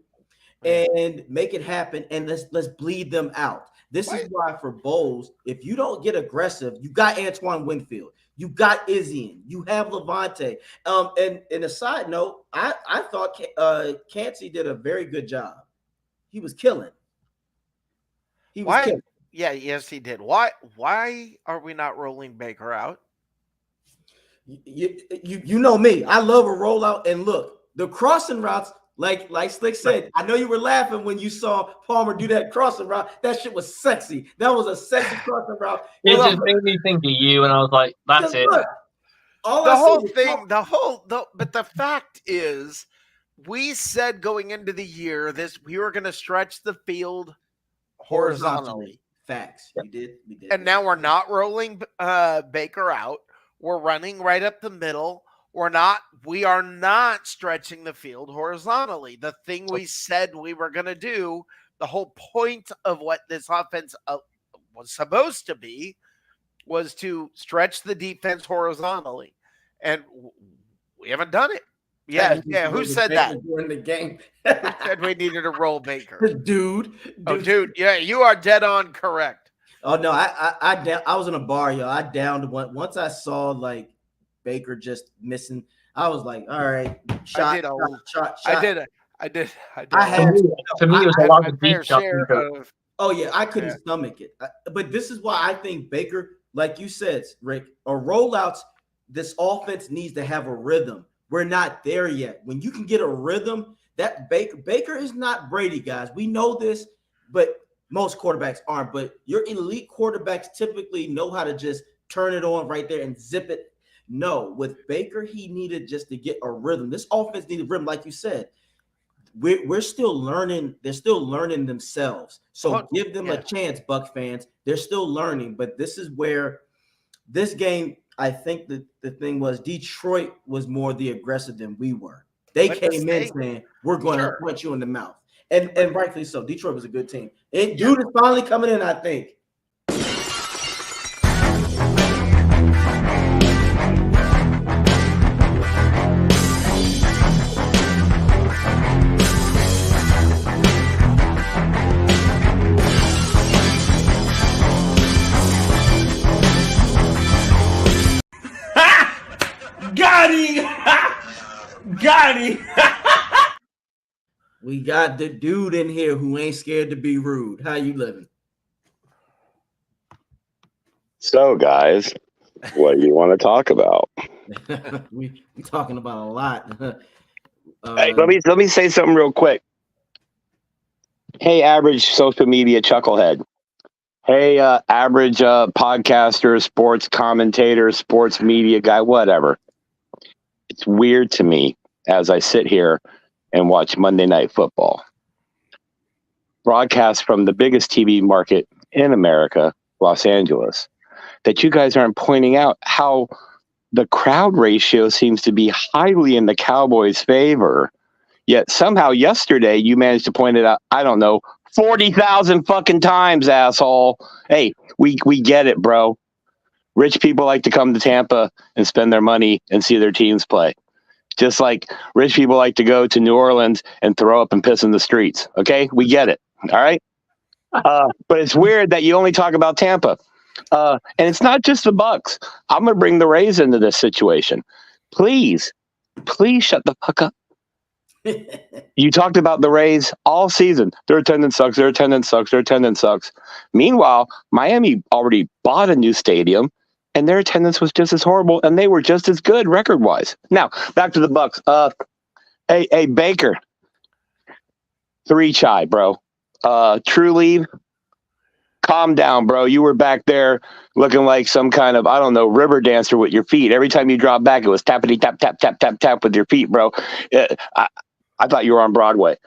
and make it happen, and let's bleed them out. This is why for Bowles, if you don't get aggressive, you got Antoine Winfield, you got Izzian, you have Levante. And a side note, I thought Cansey did a very good job. He was killing. Killing. Yeah, yes, he did. Why are we not rolling Baker out? You know me. I love a rollout. And look, the crossing routes, like Slick said, I know you were laughing when you saw Palmer do that crossing route. That shit was sexy. That was a sexy crossing route. It just made me think of you, and I was like, that's it. Look, but the fact is, we said going into the year we were going to stretch the field horizontally. Facts. We did. And now we're not rolling Baker out. We're running right up the middle. We are not stretching the field horizontally. The thing we said we were going to do, the whole point of what this offense was supposed to be, was to stretch the defense horizontally. And we haven't done it. Yeah. Who said that? During the game. Who said we needed to roll Baker? Dude. Oh, dude. Yeah, you are dead on correct. Oh, no, I was in a bar, yo. I downed one. Once I saw, Baker just missing, I was like, all right, shot. I did. I had to me, it was a lot of deep shots. Oh, yeah, I couldn't stomach it. But this is why I think Baker, like you said, Rick, or rollouts, this offense needs to have a rhythm. We're not there yet. When you can get a rhythm, that Baker is not Brady, guys. We know this, but most quarterbacks aren't. But your elite quarterbacks typically know how to just turn it on right there and zip it. No, with Baker, he needed just to get a rhythm. This offense needed rhythm, like you said. We're still learning. They're still learning themselves. So give them a chance, Bucs fans. They're still learning. But this is where this game, I think the thing was Detroit was more the aggressive than we were. They came in saying, we're going to punch you in the mouth. And rightfully so. Detroit was a good team. Dude is finally coming in, I think. Got him. We got the dude in here who ain't scared to be rude. How you living? So, guys, what do you want to talk about? we talking about a lot. Hey, let me say something real quick. Hey, average social media chucklehead. Hey, average podcaster, sports commentator, sports media guy, whatever. It's weird to me as I sit here and watch Monday Night Football. Broadcast from the biggest TV market in America, Los Angeles, that you guys aren't pointing out how the crowd ratio seems to be highly in the Cowboys' favor. Yet somehow yesterday you managed to point it out, I don't know, 40,000 fucking times, asshole. Hey, we get it, bro. Rich people like to come to Tampa and spend their money and see their teams play. Just like rich people like to go to New Orleans and throw up and piss in the streets. Okay? We get it. All right? But it's weird that you only talk about Tampa. And it's not just the Bucs. I'm going to bring the Rays into this situation. Please, Please shut the fuck up. You talked about the Rays all season. Their attendance sucks. Their attendance sucks. Their attendance sucks. Meanwhile, Miami already bought a new stadium, and their attendance was just as horrible, and they were just as good record-wise. Now, back to the Bucs. Hey, Baker, 3 chai, bro. True Leave, calm down, bro. You were back there looking like some kind of, I don't know, river dancer with your feet. Every time you dropped back, it was tappity tap tap tap tap tap with your feet, bro. I thought you were on Broadway.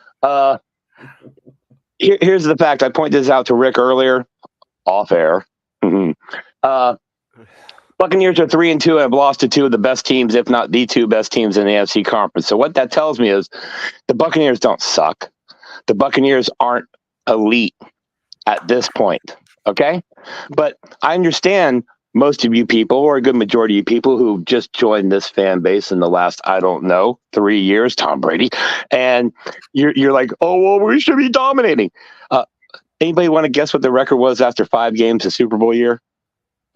Here's the fact. I pointed this out to Rick earlier, off air. Mm-hmm. Buccaneers are 3-2 and have lost to 2 of the best teams, if not the 2 best teams in the AFC conference. So what that tells me is the Buccaneers don't suck. The Buccaneers aren't elite at this point. Okay? But I understand most of you people, or a good majority of people who just joined this fan base in the last, I don't know, 3 years, Tom Brady, and you're like, oh, well, we should be dominating. Anybody want to guess what the record was after 5 games of Super Bowl year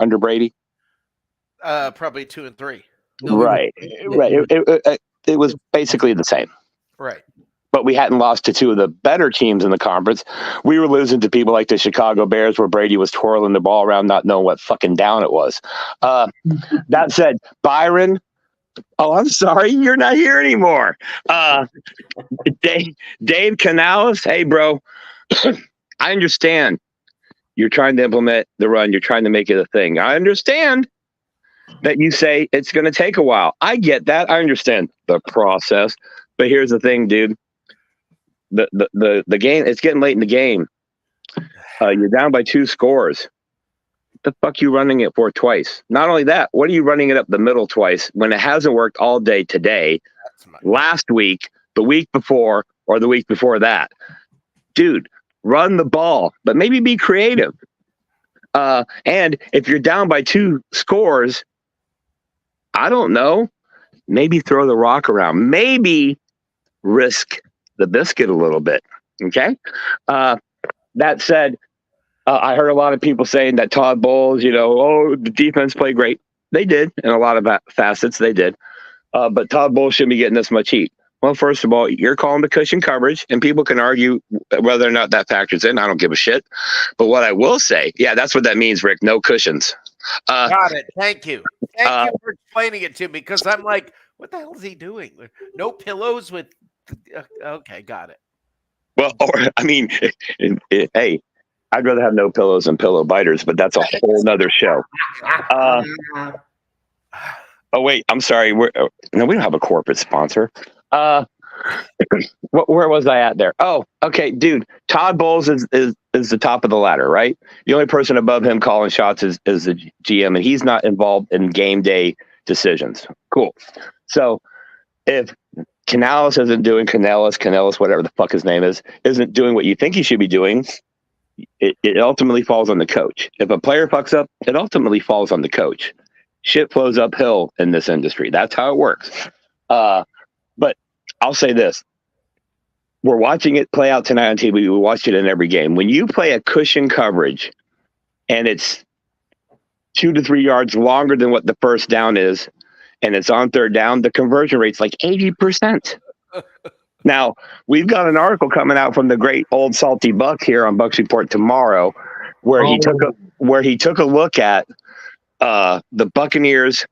under Brady? Probably 2 and 3. Right. It was basically the same. Right. But we hadn't lost to 2 of the better teams in the conference. We were losing to people like the Chicago Bears, where Brady was twirling the ball around, not knowing what fucking down it was. That said, Byron, oh, I'm sorry, you're not here anymore. Dave Canales, hey, bro, I understand you're trying to implement the run. You're trying to make it a thing. I understand that you say it's going to take a while. I get that. I understand the process. But here's the thing, dude. The game, it's getting late in the game. You're down by 2 scores. What the fuck you running it for twice? Not only that, what are you running it up the middle twice when it hasn't worked all day today, last week, the week before, or the week before that? Dude, run the ball, but maybe be creative. And if you're down by 2 scores, I don't know, maybe throw the rock around. Maybe risk the biscuit a little bit. Okay. That said, I heard a lot of people saying that Todd Bowles, the defense played great. They did in a lot of facets. They did. But Todd Bowles shouldn't be getting this much heat. Well, first of all, you're calling the cushion coverage, and people can argue whether or not that factors in. I don't give a shit. But what I will say, yeah, that's what that means, Rick. No cushions. Got it. Thank you. Thank you for explaining it to me, because I'm like, what the hell is he doing? No pillows with. Okay, got it. Well, hey, I'd rather have no pillows than pillow biters, but that's a whole nother show. Oh wait, I'm sorry. We don't have a corporate sponsor. Where was I at there? Oh, okay, dude. Todd Bowles is the top of the ladder, right? The only person above him calling shots is the GM, and he's not involved in game day decisions. Cool. So if Canales, whatever the fuck his name is, isn't doing what you think he should be doing, it ultimately falls on the coach. If a player fucks up, it ultimately falls on the coach. Shit flows uphill in this industry. That's how it works. But I'll say this. We're watching it play out tonight on TV. We watch it in every game. When you play a cushion coverage and it's 2 to 3 yards longer than what the first down is, and it's on third down, the conversion rate's like 80%. Now, we've got an article coming out from the great old salty Buck here on Bucs Report tomorrow, where he took a look at the Buccaneers,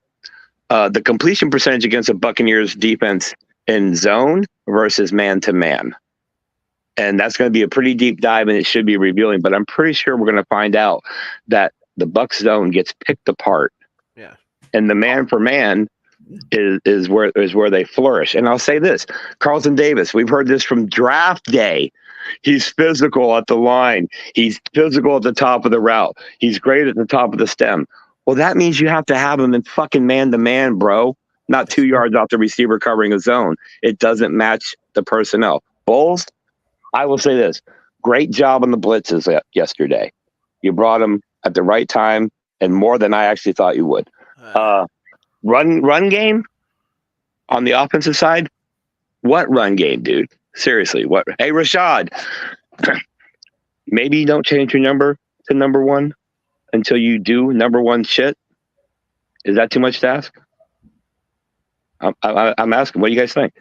the completion percentage against the Buccaneers defense in zone versus man-to-man. And that's going to be a pretty deep dive, and it should be revealing. But I'm pretty sure we're going to find out that the Bucs zone gets picked apart. Yeah. And the man-for-man is where they flourish. And I'll say this, Carlton Davis, we've heard this from draft day. He's physical at the line. He's physical at the top of the route. He's great at the top of the stem. Well, that means you have to have him in fucking man-to-man, bro, not 2 yards off the receiver covering a zone. It doesn't match the personnel. Bulls, I will say this, great job on the blitzes yesterday. You brought them at the right time and more than I actually thought you would. Run game on the offensive side? What run game, dude? Seriously, what? Hey, Rashad, maybe you don't change your number to number 1 until you do number 1 shit. Is that too much to ask? I'm asking, what do you guys think?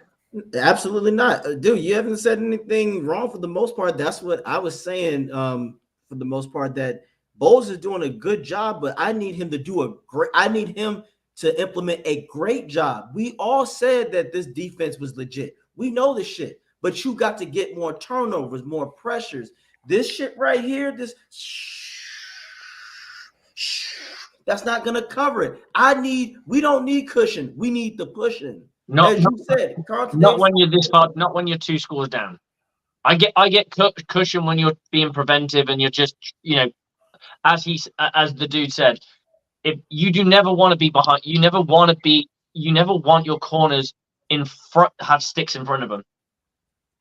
Absolutely not, dude. You haven't said anything wrong for the most part. That's what I was saying. For the most part, that Bowles is doing a good job, but I need him to do a great. I need him to implement a great job. We all said that this defense was legit. We know this shit, but you got to get more turnovers, more pressures. This shit right here, this. That's not gonna cover it. We don't need cushion. We need the pushing. As you said, Carlton not Davis. when you're this far, not when you're 2 scores down. I get cushion when you're being preventive and you're just, as the dude said, if you do never want to be behind, you never want your corners in front, have sticks in front of them.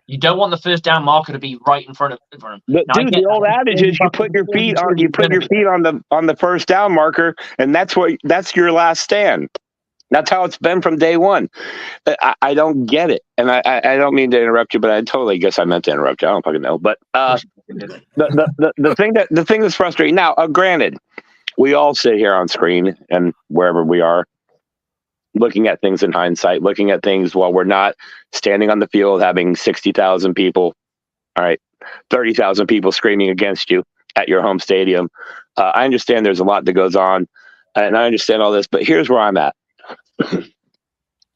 You don't want the first down marker to be right in front of them. Dude, the old adage is you put your feet on the first down marker, and that's your last stand. That's how it's been from day one. I don't get it, and I don't mean to interrupt you, but I totally guess I meant to interrupt you. I don't fucking know, but the thing that's frustrating now. Granted, we all sit here on screen and wherever we are, looking at things in hindsight, looking at things while we're not standing on the field, having 60,000 people, all right, 30,000 people screaming against you at your home stadium. I understand there's a lot that goes on, and I understand all this, but here's where I'm at.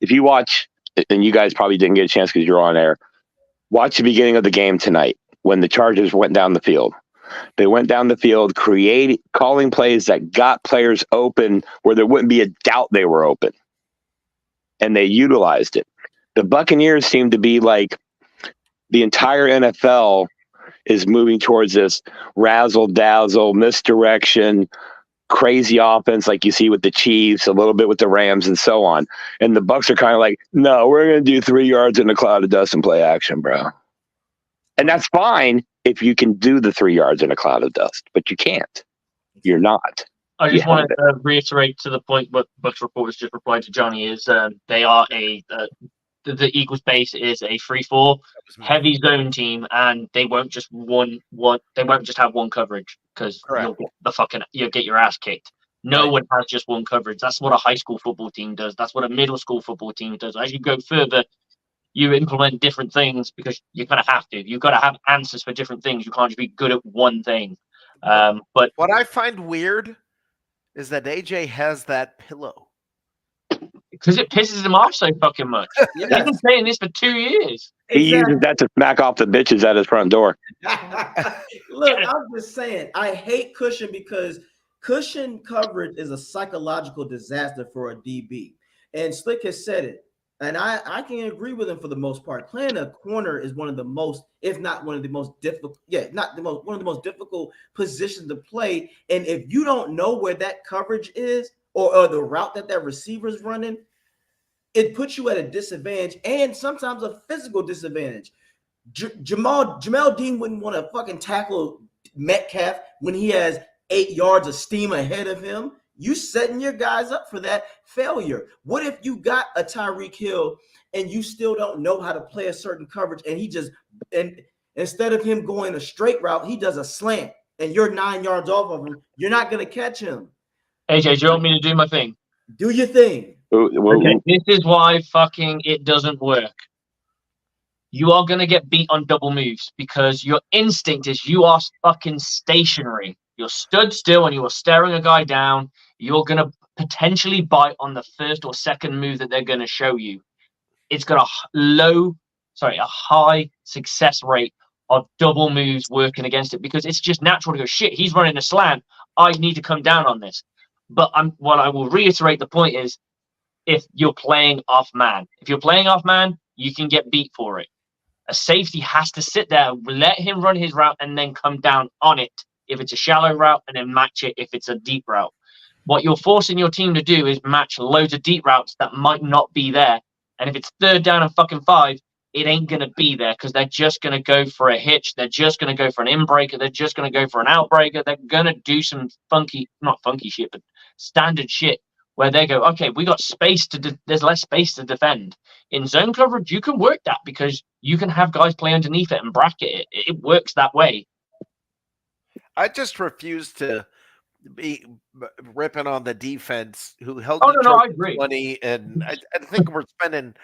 If you watch, and you guys probably didn't get a chance because you're on air, watch the beginning of the game tonight when the Chargers went down the field. They went down the field, calling plays that got players open where there wouldn't be a doubt they were open. And they utilized it. The Buccaneers seem to be like the entire NFL is moving towards this razzle-dazzle, misdirection, crazy offense like you see with the Chiefs, a little bit with the Rams, and so on. And the Bucs are kind of like, no, we're going to do 3 yards in a cloud of dust and play action, bro. And that's fine if you can do the 3 yards in a cloud of dust, but you can't. You're not. I just want to reiterate to the point what Bucs reporters just replied to Johnny is they are the Eagles base is a 3-4 heavy zone team, and they won't just they won't just have one coverage because you'll get your ass kicked. No one has just one coverage. That's what a high school football team does. That's what a middle school football team does. As you go further, you implement different things because you kind of have to. You've got to have answers for different things. You can't just be good at one thing. But what I find weird is that AJ has that pillow. Because it pisses him off so fucking much. He's been saying this for 2 years. He uses that to smack off the bitches at his front door. Look, I'm just saying, I hate cushion because cushion coverage is a psychological disaster for a DB. And Slick has said it. And I can agree with him for the most part. Playing a corner is one of the most, if not one of the most difficult, one of the most difficult positions to play. And if you don't know where that coverage is or the route that receiver's running, it puts you at a disadvantage and sometimes a physical disadvantage. Jamel Dean wouldn't want to fucking tackle Metcalf when he has 8 yards of steam ahead of him. You setting your guys up for that failure. What if you got a Tyreek Hill and you still don't know how to play a certain coverage and instead of him going a straight route, he does a slant and you're 9 yards off of him. You're not going to catch him. AJ, do you want me to do my thing? Do your thing. Okay, this is why fucking it doesn't work. You are going to get beat on double moves because your instinct is you are fucking stationary. You're stood still and you are staring a guy down. You're going to potentially bite on the first or second move that they're going to show you. It's got a high success rate of double moves working against it because it's just natural to go, shit, he's running a slant. I need to come down on this. But what I will reiterate the point is if you're playing off man. If you're playing off man, you can get beat for it. A safety has to sit there, let him run his route, and then come down on it if it's a shallow route, and then match it if it's a deep route. What you're forcing your team to do is match loads of deep routes that might not be there. And if it's 3rd down and fucking 5, it ain't going to be there because they're just going to go for a hitch. They're just going to go for an in-breaker. They're just going to go for an outbreaker. They're going to do some not funky shit, but standard shit where they go, okay, we got space there's less space to defend. In zone coverage, you can work that because you can have guys play underneath it and bracket it. It works that way. I just refuse to ripping on the defense who held Oh, no, Detroit I agree. 20, and I think we're spending,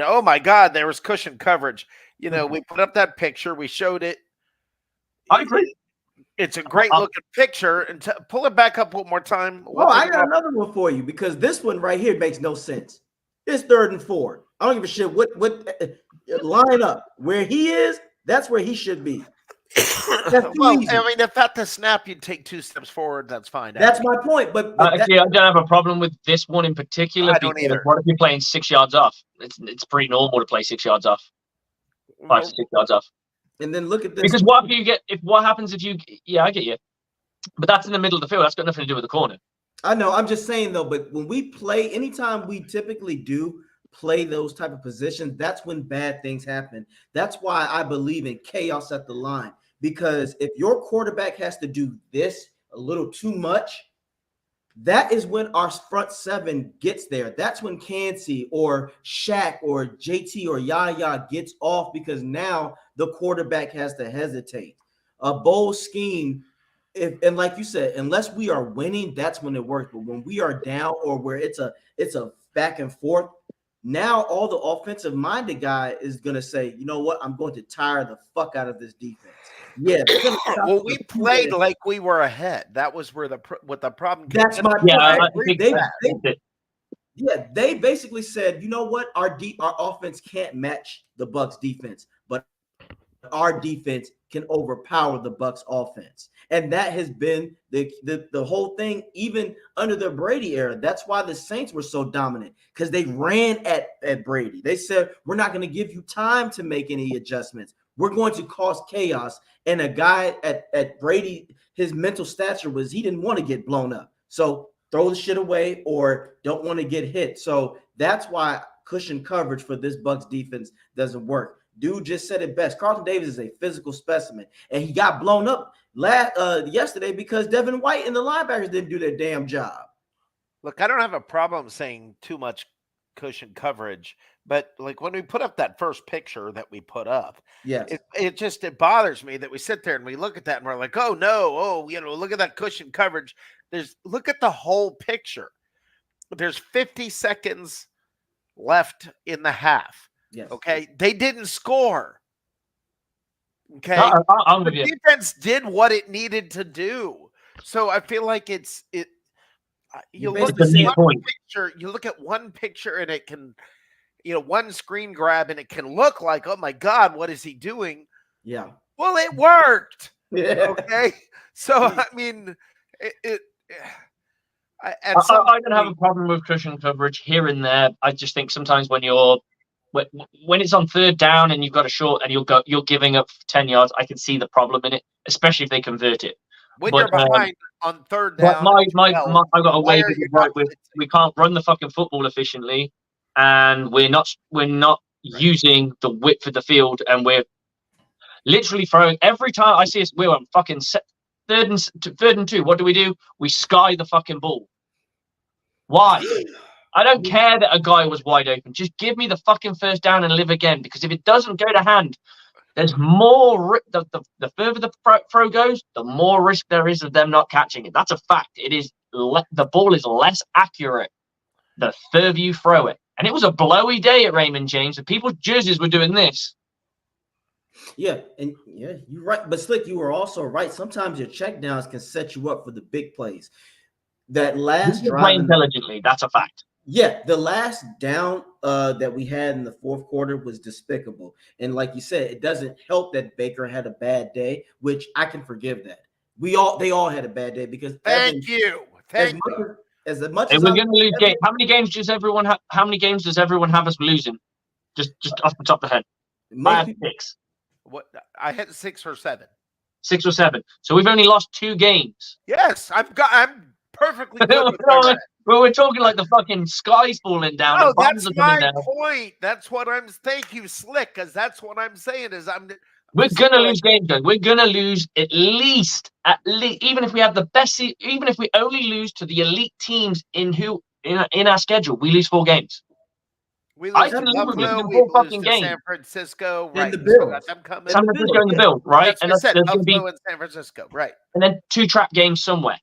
oh my God, there was cushion coverage. We put up that picture, we showed it. I agree. It's a great looking picture, and pull it back up one more time. I got another one for you because this one right here makes no sense. It's 3rd and 4. I don't give a shit what line up where he is. That's where he should be. Well, easy. I mean, if at the snap you'd take 2 steps forward, that's fine. That's my point. But actually, I don't have a problem with this one in particular. I don't either. What if you're playing 6 yards off? It's pretty normal to play 6 yards off, 5 to 6 yards off. And then look at this. Because what happens if you? Yeah, I get you. But that's in the middle of the field. That's got nothing to do with the corner. I know. I'm just saying though. But when we play, anytime we typically do play those type of positions, that's when bad things happen. That's why I believe in chaos at the line. Because if your quarterback has to do this a little too much, that is when our front 7 gets there. That's when Kancey or Shaq or JT or Yaya gets off because now the quarterback has to hesitate. A bold scheme, and like you said, unless we are winning, that's when it works. But when we are down or where it's a back and forth, now all the offensive-minded guy is going to say, you know what, I'm going to tire the fuck out of this defense. Yeah. Well, we played like we were ahead. That was where the problem came. That's my point. Yeah, they basically said, you know what, our offense can't match the Bucs defense, but our defense can overpower the Bucs offense. And that has been the whole thing, even under the Brady era. That's why the Saints were so dominant, because they ran at Brady. They said, we're not going to give you time to make any adjustments. We're going to cause chaos. And a guy at Brady, his mental stature was he didn't want to get blown up. So throw the shit away or don't want to get hit. So that's why cushion coverage for this Bucs defense doesn't work. Dude just said it best. Carlton Davis is a physical specimen, and he got blown up yesterday because Devin White and the linebackers didn't do their damn job. Look, I don't have a problem saying too much cushion coverage, but like when we put up that first picture that we put up, yes, it bothers me that we sit there and we look at that and we're like, oh no, look at that cushion coverage. Look at the whole picture. There's 50 seconds left in the half. Yes. Okay. They didn't score. Okay. The defense did what it needed to do. So I feel like you look at one picture and it can, one screen grab and it can look like, oh my God, what is he doing? Yeah. Well, it worked. Yeah. Okay. So, I mean, I don't have a problem with cushion coverage here and there. I just think sometimes when it's on 3rd down and you've got a short and you're giving up 10 yards, I can see the problem in it, especially if they convert it. When you're behind on 3rd down, I've got a way we can't run the fucking football efficiently, and we're not using the width of the field, and we're literally throwing every time I see us. We're on fucking 3rd and 2. What do? We sky the fucking ball. Why? I don't care that a guy was wide open. Just give me the fucking 1st down and live again. Because if it doesn't go to hand, there's more. The further the throw goes, the more risk there is of them not catching it. That's a fact. It is the ball is less accurate the further you throw it. And it was a blowy day at Raymond James. And people's jerseys were doing this. Yeah, and you're right. But Slick, you were also right. Sometimes your checkdowns can set you up for the big plays. That last drive, play intelligently. That's a fact. Yeah, the last down that we had in the 4th quarter was despicable. And like you said, it doesn't help that Baker had a bad day, which I can forgive that. They all had a bad day because thank you. As much and as we're going to lose games. How many games does everyone have? How many games does everyone have us losing? Just off the top of the head. I have 6. What I had 6 or 7. 6 or 7. So we've only lost 2 games. Yes, I'm perfectly good with that. Well, we're talking like the fucking sky's falling down. No, that's my point. That's what I'm. Thank you, Slick, because that's what I'm saying. We're gonna lose games, though. We're gonna lose at least, even if we have the best, even if we only lose to the elite teams in our schedule, we lose 4 games. We lose to Buffalo, we lose to San Francisco, right? The Bills. I'm coming. San Francisco and the Bills, right? That's what I said, Buffalo and San Francisco, right? And then 2 trap games somewhere.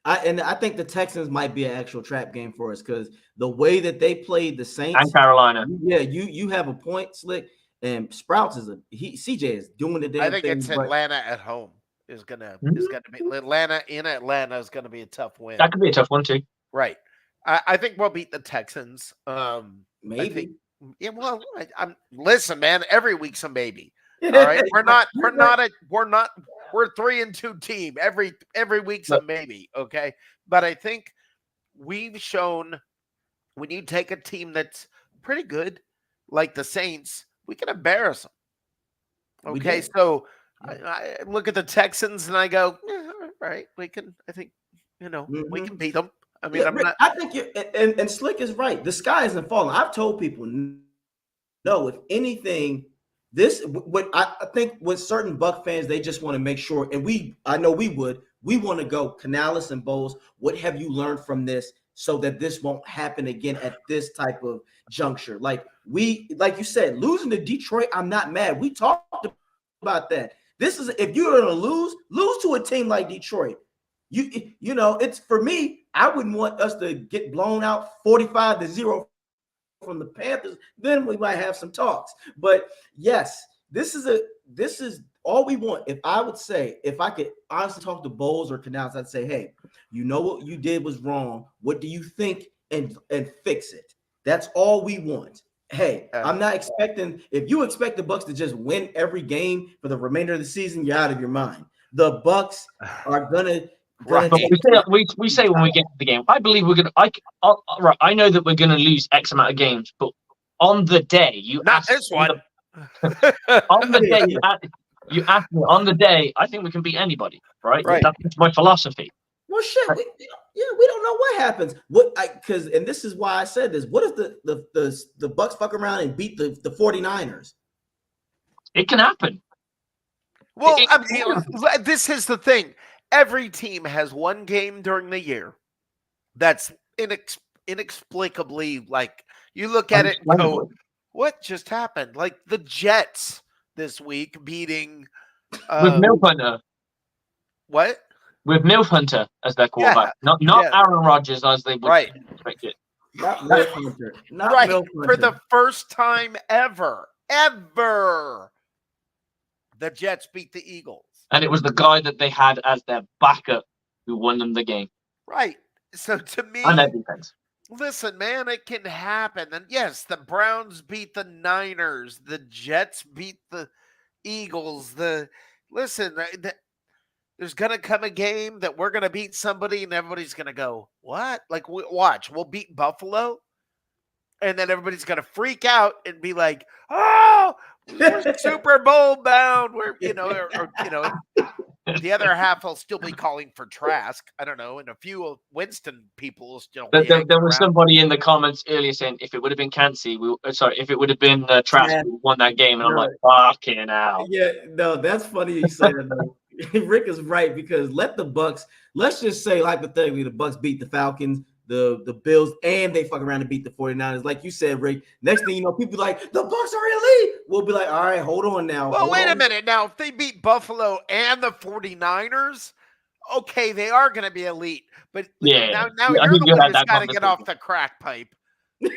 I think the Texans might be an actual trap game for us because the way that they played the Saints and Carolina. Yeah, you have a point, Slick, and Sprouts CJ is doing the I damn think thing. it's But Atlanta at home is gonna be Atlanta in Atlanta is gonna be a tough win. That could be a tough one too. Right. I think we'll beat the Texans. I maybe. think yeah, well, I'm listen, man, every week's a maybe. All right. We're 3-2 team. Every week's a maybe, okay? But I think we've shown when you take a team that's pretty good, like the Saints, we can embarrass them. Okay, so I look at the Texans and I go, yeah, all right, we can. I think we can beat them. I mean, I'm Rick, not. I think you and Slick is right. The sky isn't falling. I've told people, no, if anything, this what I think with certain Buck fans, they just want to make sure, and I know we want to go Canales and Bowles. What have you learned from this so that this won't happen again at this type of juncture? Like you said, losing to Detroit, I'm not mad. We talked about that. This is if you're gonna lose to a team like Detroit. It's for me. I wouldn't want us to get blown out 45-0 from the Panthers. Then we might have some talks. But yes, this is all we want. If I could honestly talk to Bowles or Canals, I'd say, hey, you know what you did was wrong. What do you think? And fix it. That's all we want. Hey, I'm not expecting. If you expect the Bucs to just win every game for the remainder of the season, you're out of your mind. The Bucs are gonna. Right. We say when we get to the game, I believe we're gonna. Right. I know that we're gonna lose X amount of games, but on the day you not this one. On the day you ask me on the day, I think we can beat anybody. Right. That's my philosophy. Well, shit. We don't know what happens. And this is why I said this. What if the Bucs fuck around and beat the 49ers? It can happen. Well, this is the thing. Every team has one game during the year that's inexplicably like you look at it and go, what just happened? Like the Jets this week beating with Milf Hunter. What? With Milf Hunter as their quarterback. Not Aaron Rodgers as they would expect it. Not Milf Hunter. Not right. Milf Hunter. For the first time ever, the Jets beat the Eagles. And it was the guy that they had as their backup who won them the game. Right. So to me, and their defense. Listen, man, it can happen. And yes, the Browns beat the Niners. The Jets beat the Eagles. There's going to come a game that we're going to beat somebody and everybody's going to go, what? Like, watch, we'll beat Buffalo. And then everybody's going to freak out and be like, oh, we're Super Bowl bound. We're, the other half will still be calling for Trask. I don't know. And a few Winston people will still be there was somebody in the comments earlier saying if it would have been Cansey, if it would have been Trask, we won that game. And I'm like, fucking hell. Yeah, no, that's funny you say that, though. Rick is right because let's just say hypothetically the Bucs beat the Falcons, the Bills, and they fuck around and beat the 49ers. Like you said, Rick, next thing you know, people like, the Bucs are elite. We'll be like, all right, hold on now. Well, wait a minute. Now, if they beat Buffalo and the 49ers, okay, they are going to be elite. But now you're the one that's got to get off the crack pipe. We're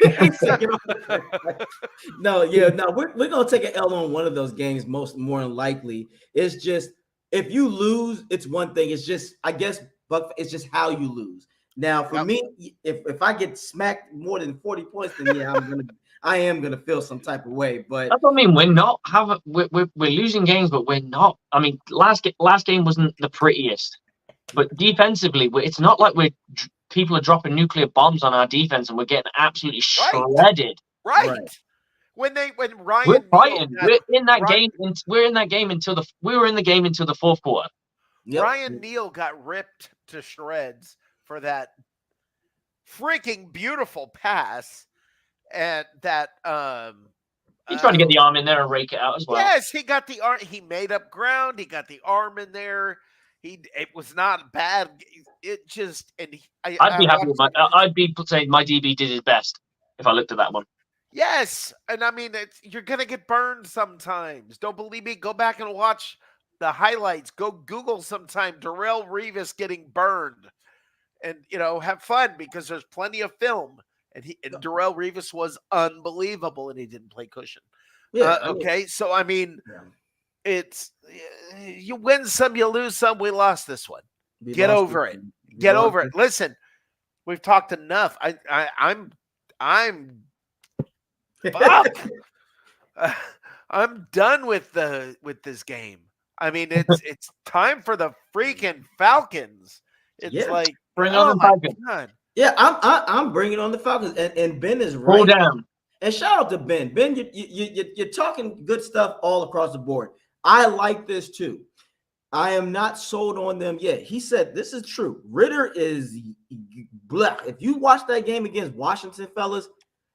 gonna take an L on one of those games more than likely. It's just if you lose, it's one thing. It's just it's just how you lose. Now for me, if I get smacked more than 40 points, then I am gonna feel some type of way. But that's what I mean. We're losing games, but we're not. I mean, last game wasn't the prettiest, but defensively, it's not like people are dropping nuclear bombs on our defense and we're getting absolutely shredded. Right. When Ryan, we're fighting. We're in that game. We were in the game until the fourth quarter. Yep. Ryan Neal got ripped to shreds for that freaking beautiful pass, and that he's trying to get the arm in there and rake it out as well. Yes, he got the arm. He made up ground. He got the arm in there. It was not bad. It just I'd be happy with I'd be saying my DB did his best if I looked at that one. Yes, and I mean you're gonna get burned sometimes. Don't believe me? Go back and watch the highlights. Go Google sometime Darrelle Revis getting burned. and have fun because there's plenty of film. And Darrell Revis was unbelievable, and he didn't play cushion. Yeah. Okay, so I mean, Yeah. it's you win some, you lose some. We lost this one. We Get lost over this it. one. We Get lost over this- it. Listen, we've talked enough. I'm fuck. I'm done with this game. I mean, it's time for the freaking Falcons. It's Yeah. like, Bring on oh the my Falcons. God. Yeah, I'm bringing on the Falcons, and Ben is Pull right. down. And shout out to Ben. Ben, you're talking good stuff all across the board. I like this too. I am not sold on them yet. He said this is true. Ritter is blah. If you watch that game against Washington, fellas,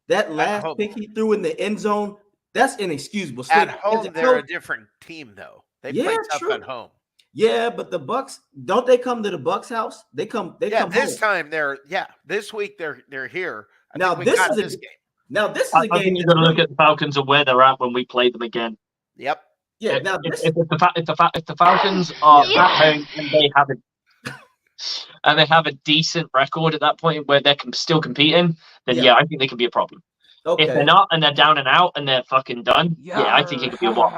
that last pick he threw in the end zone, that's inexcusable. At home, they're a different team, though. They play tough at home. Yeah, but the Bucs, don't they come to the Bucs house? They come this home. time this week they're here. Now this is this game. Now this is a game. I think you've got to look at the Falcons and where they're at when we play them again. Yep. Yeah. If, Now if the Falcons are at home and they have a decent record at that point where they're still competing, then I think they can be a problem. Okay. If they're not and they're down and out and they're fucking done, I think it could be a one.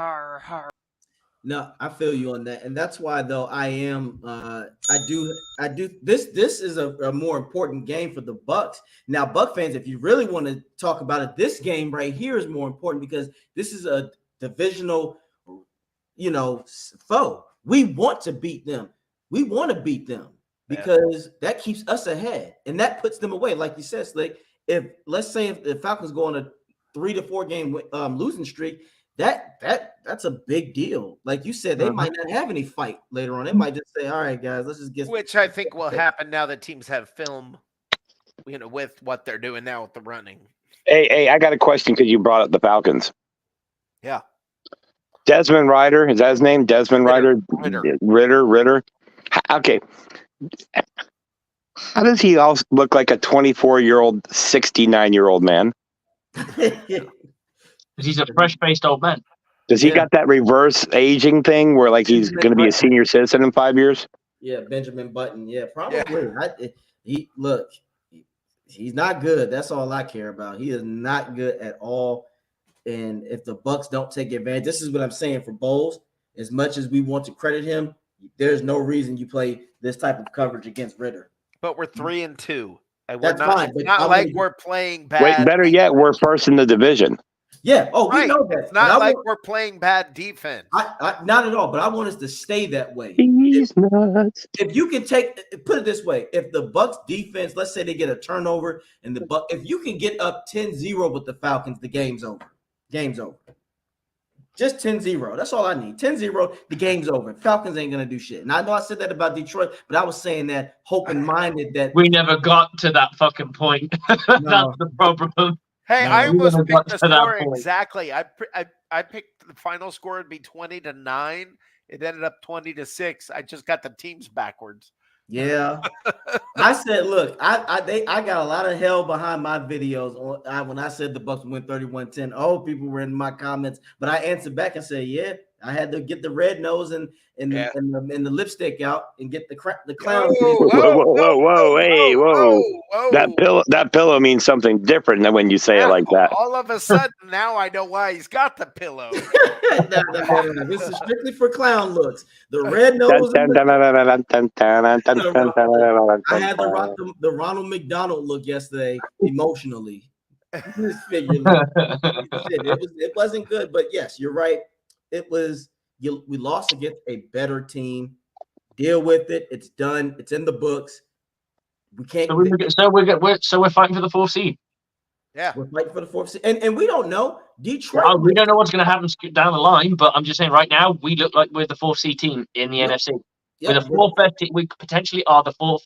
No, I feel you on that, and that's why though I am. I do. This is a more important game for the Bucs. Now, Buck fans, if you really want to talk about it, this game right here is more important because this is a divisional, foe. We want to beat them. We want to beat them because that keeps us ahead, and that puts them away. Like you said, Slick. Let's say if the Falcons go on a 3 to 4 game losing streak. That's a big deal. Like you said, they might not have any fight later on. They might just say, "All right, guys, let's just get." Which I think will happen now that teams have film, with what they're doing now with the running. Hey, I got a question because you brought up the Falcons. Yeah. Desmond Ritter, is that his name? Desmond Ritter. Ritter. Okay. How does he also look like a 24-year-old, 69-year-old man? He's a fresh-faced old man. Does he got that reverse aging thing where like he's going to be a senior citizen in 5 years? Yeah, Benjamin Button. Yeah, probably. Yeah. He's not good. That's all I care about. He is not good at all. And if the Bucs don't take advantage, this is what I'm saying for Bowles. As much as we want to credit him, there's no reason you play this type of coverage against Ritter. But we're 3-2. That's fine. It's not like we're playing bad. Wait, better yet, we're first in the division. Yeah. Oh, we know that. It's not like we're playing bad defense. Not at all. But I want us to stay that way. He's nuts. If you can put it this way, if the Bucs defense, let's say they get a turnover, and if you can get up 10-0 with the Falcons, the game's over. Game's over. Just 10-0. That's all I need. 10-0, the game's over. Falcons ain't gonna do shit. And I know I said that about Detroit, but I was saying that hoping-minded that we never got to that fucking point. No. That's the problem. Hey, I almost picked the score exactly. I picked the final score would be 20-9. It ended up 20-6. I just got the teams backwards. Yeah. I said, look, I got a lot of hell behind my videos when I said the Bucs win 31-10. Oh, people were in my comments, but I answered back and said, yeah, I had to get the red nose and the lipstick out and get the clown. Whoa, hey, whoa. That pillow means something different than when you say it like that. All of a sudden, now I know why he's got the pillow. No. This is strictly for clown looks. The red nose. I had to rock the Ronald McDonald look yesterday emotionally. It wasn't good, but yes, you're right. It was. We lost against a better team. Deal with it. It's done. It's in the books. We can't. So we're fighting for the 4th seed. Yeah, we're fighting for the 4th seed, and we don't know Detroit. We don't know what's going to happen down the line, but I'm just saying right now we look like we're the 4th seed team in the NFC. We're the 4th best team. We potentially are the 4th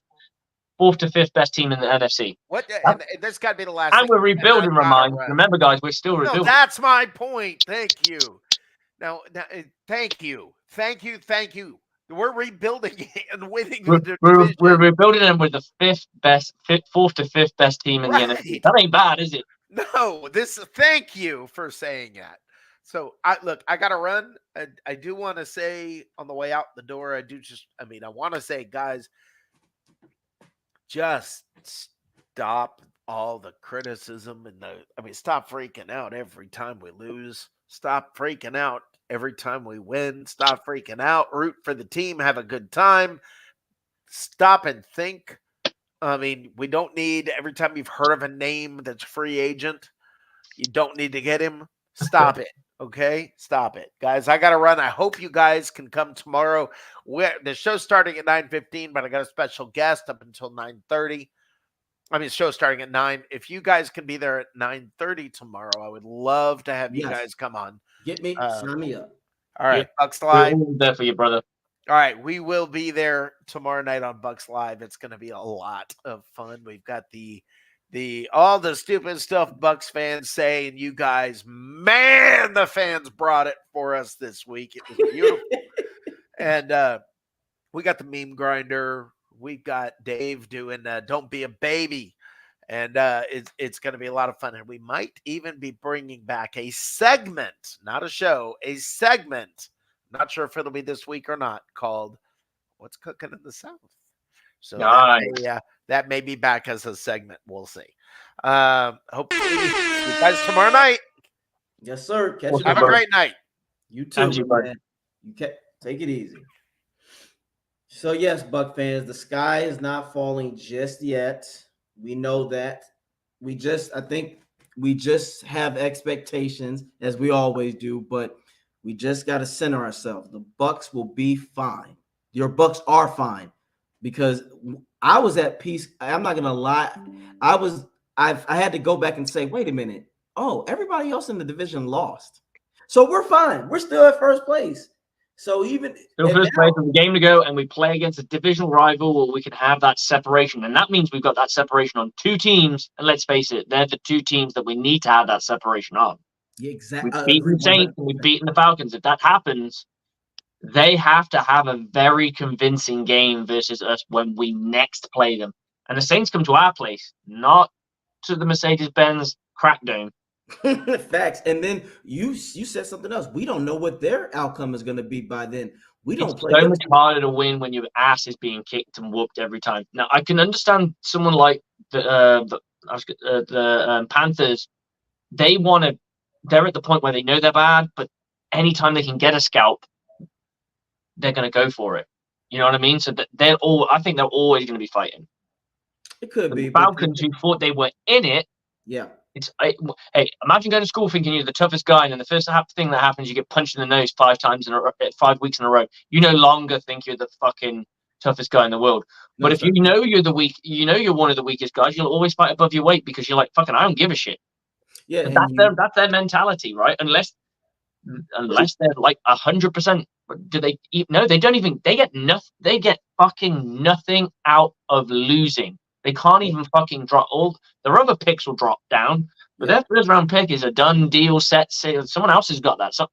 to 5th best team in the NFC. What? And this got to be the last. And we're rebuilding. Remember, guys, we're still rebuilding. That's my point. Thank you. Now, thank you. We're rebuilding and winning. We're rebuilding, and we're the 4th to 5th best team in the NFC. That ain't bad, is it? No. Thank you for saying that. So, I got to run. I do want to say on the way out the door, I want to say, guys, just stop all the criticism stop freaking out every time we lose. Stop freaking out every time we win. Stop freaking out. Root for the team. Have a good time. Stop and think. I mean, we don't need every time you've heard of a name that's free agent, you don't need to get him. Stop it. Okay? Stop it. Guys, I got to run. I hope you guys can come tomorrow. The show's starting at 9:15, but I got a special guest up until 9:30. I mean, show's starting at 9. If you guys can be there at 9:30 tomorrow, I would love to have you guys come on. Get me, sign me up. All right, Yeah. Bucs Live. We're all there for you, brother. All right, we will be there tomorrow night on Bucs Live. It's going to be a lot of fun. We've got the all the stupid stuff Bucs fans say, and you guys, man, the fans brought it for us this week. It was beautiful. And we got the meme grinder. We've got Dave doing Don't Be a Baby. And it's going to be a lot of fun. And we might even be bringing back a segment, not a show, a segment. Not sure if it'll be this week or not, called What's Cooking in the South. So Nice. that may be back as a segment. We'll see. Hopefully, see you guys tomorrow night. Yes, sir. Catch Okay, you. Have a great night. You too, And you, bud. man. Take it easy. So yes, Buck fans, the sky is not falling just yet. We know that. I think we just have expectations, as we always do, but we just got to center ourselves. The Bucs will be fine. Your Bucs are fine, because I was at peace. I'm not gonna lie. I had to go back and say, wait a minute. Oh, everybody else in the division lost. So we're fine. We're still at first place. So even First place with a game to go, and we play against a divisional rival where we can have that separation. And that means we've got that separation on two teams. And let's face it, they're the two teams that we need to have that separation on. yeah, exactly. We've beaten the Saints and we've beaten the Falcons. If that happens, they have to have a very convincing game versus us when we next play them. And the Saints come to our place, not to the Mercedes-Benz crack dome. Facts. And then you said something else. We don't know what their outcome is going to be by then. We don't It's play so much harder to win when your ass is being kicked and whooped every time. Now, I can understand someone like the Panthers. They're at the point where they know they're bad, but anytime they can get a scalp, they're going to go for it. You know what I mean? So I think they're always going to be fighting. It could be The Falcons, who thought they were in it. Yeah. Hey, imagine going to school thinking you're the toughest guy, and then the first thing that happens, you get punched in the nose 5 weeks in a row. You no longer think you're the fucking toughest guy in the world. But if you know you're you're one of the weakest guys, you'll always fight above your weight because you're like, fucking, I don't give a shit. Yeah, that's their mentality, right? Unless they're like 100%. Do they? No, they don't even. They get nothing. They get fucking nothing out of losing. They can't even fucking drop all their other picks will drop down, but their first round pick is a done deal set. Someone else has got that. So,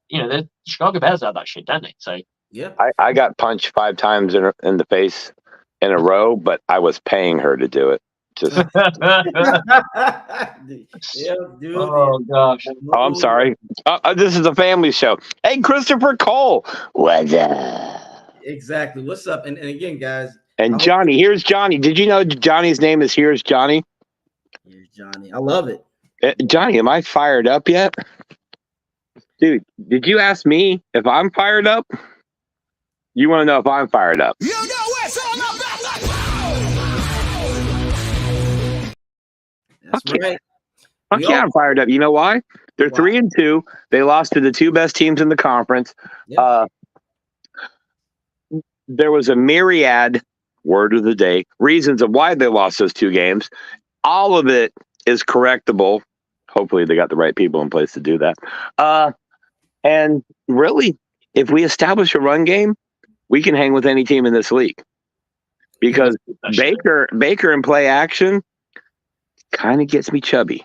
the Chicago Bears have that shit, don't they? So yeah, I got punched 5 times in the face in a row, but I was paying her to do it. Just yeah, dude. oh gosh. Oh, I'm sorry. This is a family show. Hey, Christopher Cole. What's up? Exactly. What's up? And again, guys. And Johnny, here's Johnny. Did you know Johnny's name is Here's Johnny? Here's Johnny. I love it. Johnny, am I fired up yet? Dude, did you ask me if I'm fired up? You want to know if I'm fired up? You know what's all about. That's right. Fuck yeah, I'm fired up. You know why? They're 3-2. They lost to the 2 best teams in the conference. Yep. There was a myriad, word of the day, reasons of why they lost those 2 games. All of it is correctable. Hopefully they got the right people in place to do that. And really, if we establish a run game, we can hang with any team in this league. Because Baker in play action kind of gets me chubby.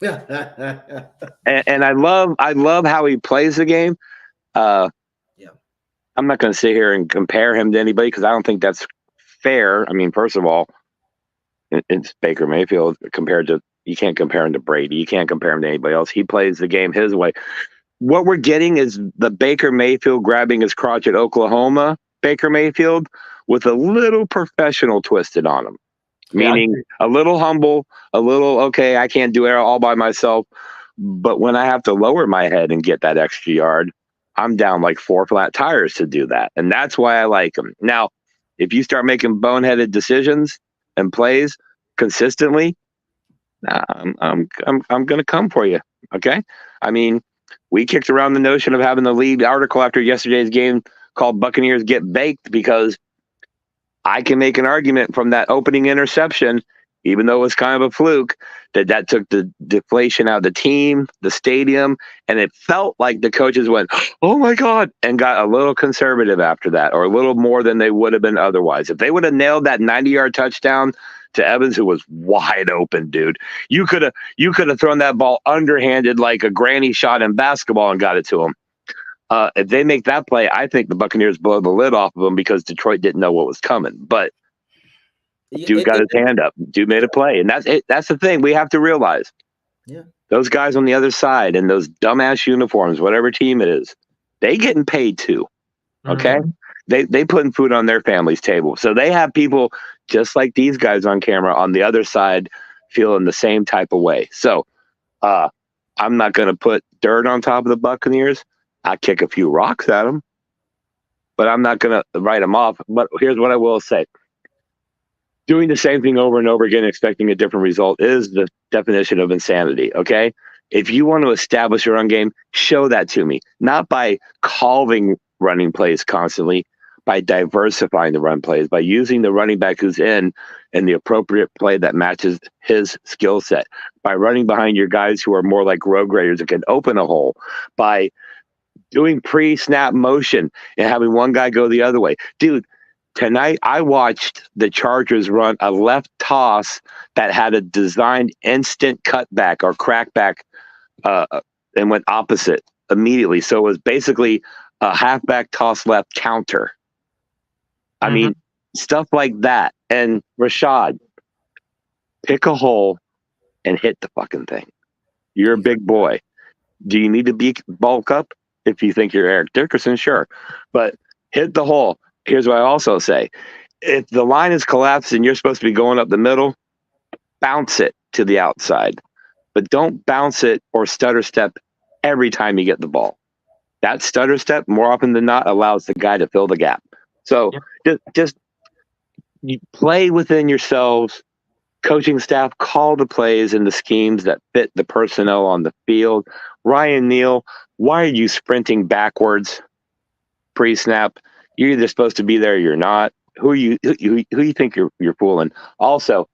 and I love how he plays the game. I'm not going to sit here and compare him to anybody because I don't think that's fair. I mean, first of all, it's Baker Mayfield compared to, you can't compare him to Brady. You can't compare him to anybody else. He plays the game his way. What we're getting is the Baker Mayfield grabbing his crotch at Oklahoma, Baker Mayfield, with a little professional twisted on him. meaning a little humble, a little, okay, I can't do it all by myself. But when I have to lower my head and get that extra yard, I'm down like 4 flat tires to do that. And that's why I like him. Now, if you start making boneheaded decisions and plays consistently, I'm going to come for you. Okay. I mean, we kicked around the notion of having the lead article after yesterday's game called Buccaneers Get Baked, because I can make an argument from that opening interception, even though it was kind of a fluke, that took the deflation out of the team, the stadium, and it felt like the coaches went, oh my God, and got a little conservative after that, or a little more than they would have been otherwise. If they would have nailed that 90-yard touchdown to Evans, who was wide open, dude, you could have thrown that ball underhanded like a granny shot in basketball and got it to him. If they make that play, I think the Buccaneers blow the lid off of them because Detroit didn't know what was coming. But dude got his hand up. Dude made a play. And that's it. That's the thing we have to realize. Yeah. Those guys on the other side in those dumbass uniforms, whatever team it is, they getting paid too. Okay? Mm-hmm. They putting food on their family's table. So they have people just like these guys on camera on the other side feeling the same type of way. So I'm not going to put dirt on top of the Buccaneers. I kick a few rocks at them, but I'm not going to write them off. But here's what I will say. Doing the same thing over and over again, expecting a different result, is the definition of insanity, okay? If you want to establish your own game, show that to me. Not by calling running plays constantly, by diversifying the run plays, by using the running back who's in the appropriate play that matches his skill set, by running behind your guys who are more like road graders that can open a hole, by doing pre-snap motion and having one guy go the other way. Dude, tonight I watched the Chargers run a left toss that had a designed instant cutback or crackback and went opposite immediately. So it was basically a halfback toss left counter. I mean, stuff like that. And Rashad, pick a hole and hit the fucking thing. You're a big boy. Do you need to bulk up? If you think you're Eric Dickerson, sure. But hit the hole. Here's what I also say. If the line is collapsed and you're supposed to be going up the middle, bounce it to the outside. But don't bounce it or stutter step every time you get the ball. That stutter step, more often than not, allows the guy to fill the gap. So just you play within yourselves. Coaching staff, call the plays and the schemes that fit the personnel on the field. Ryan Neal, why are you sprinting backwards pre-snap? You're either supposed to be there or you're not. Who you think you're fooling? Also,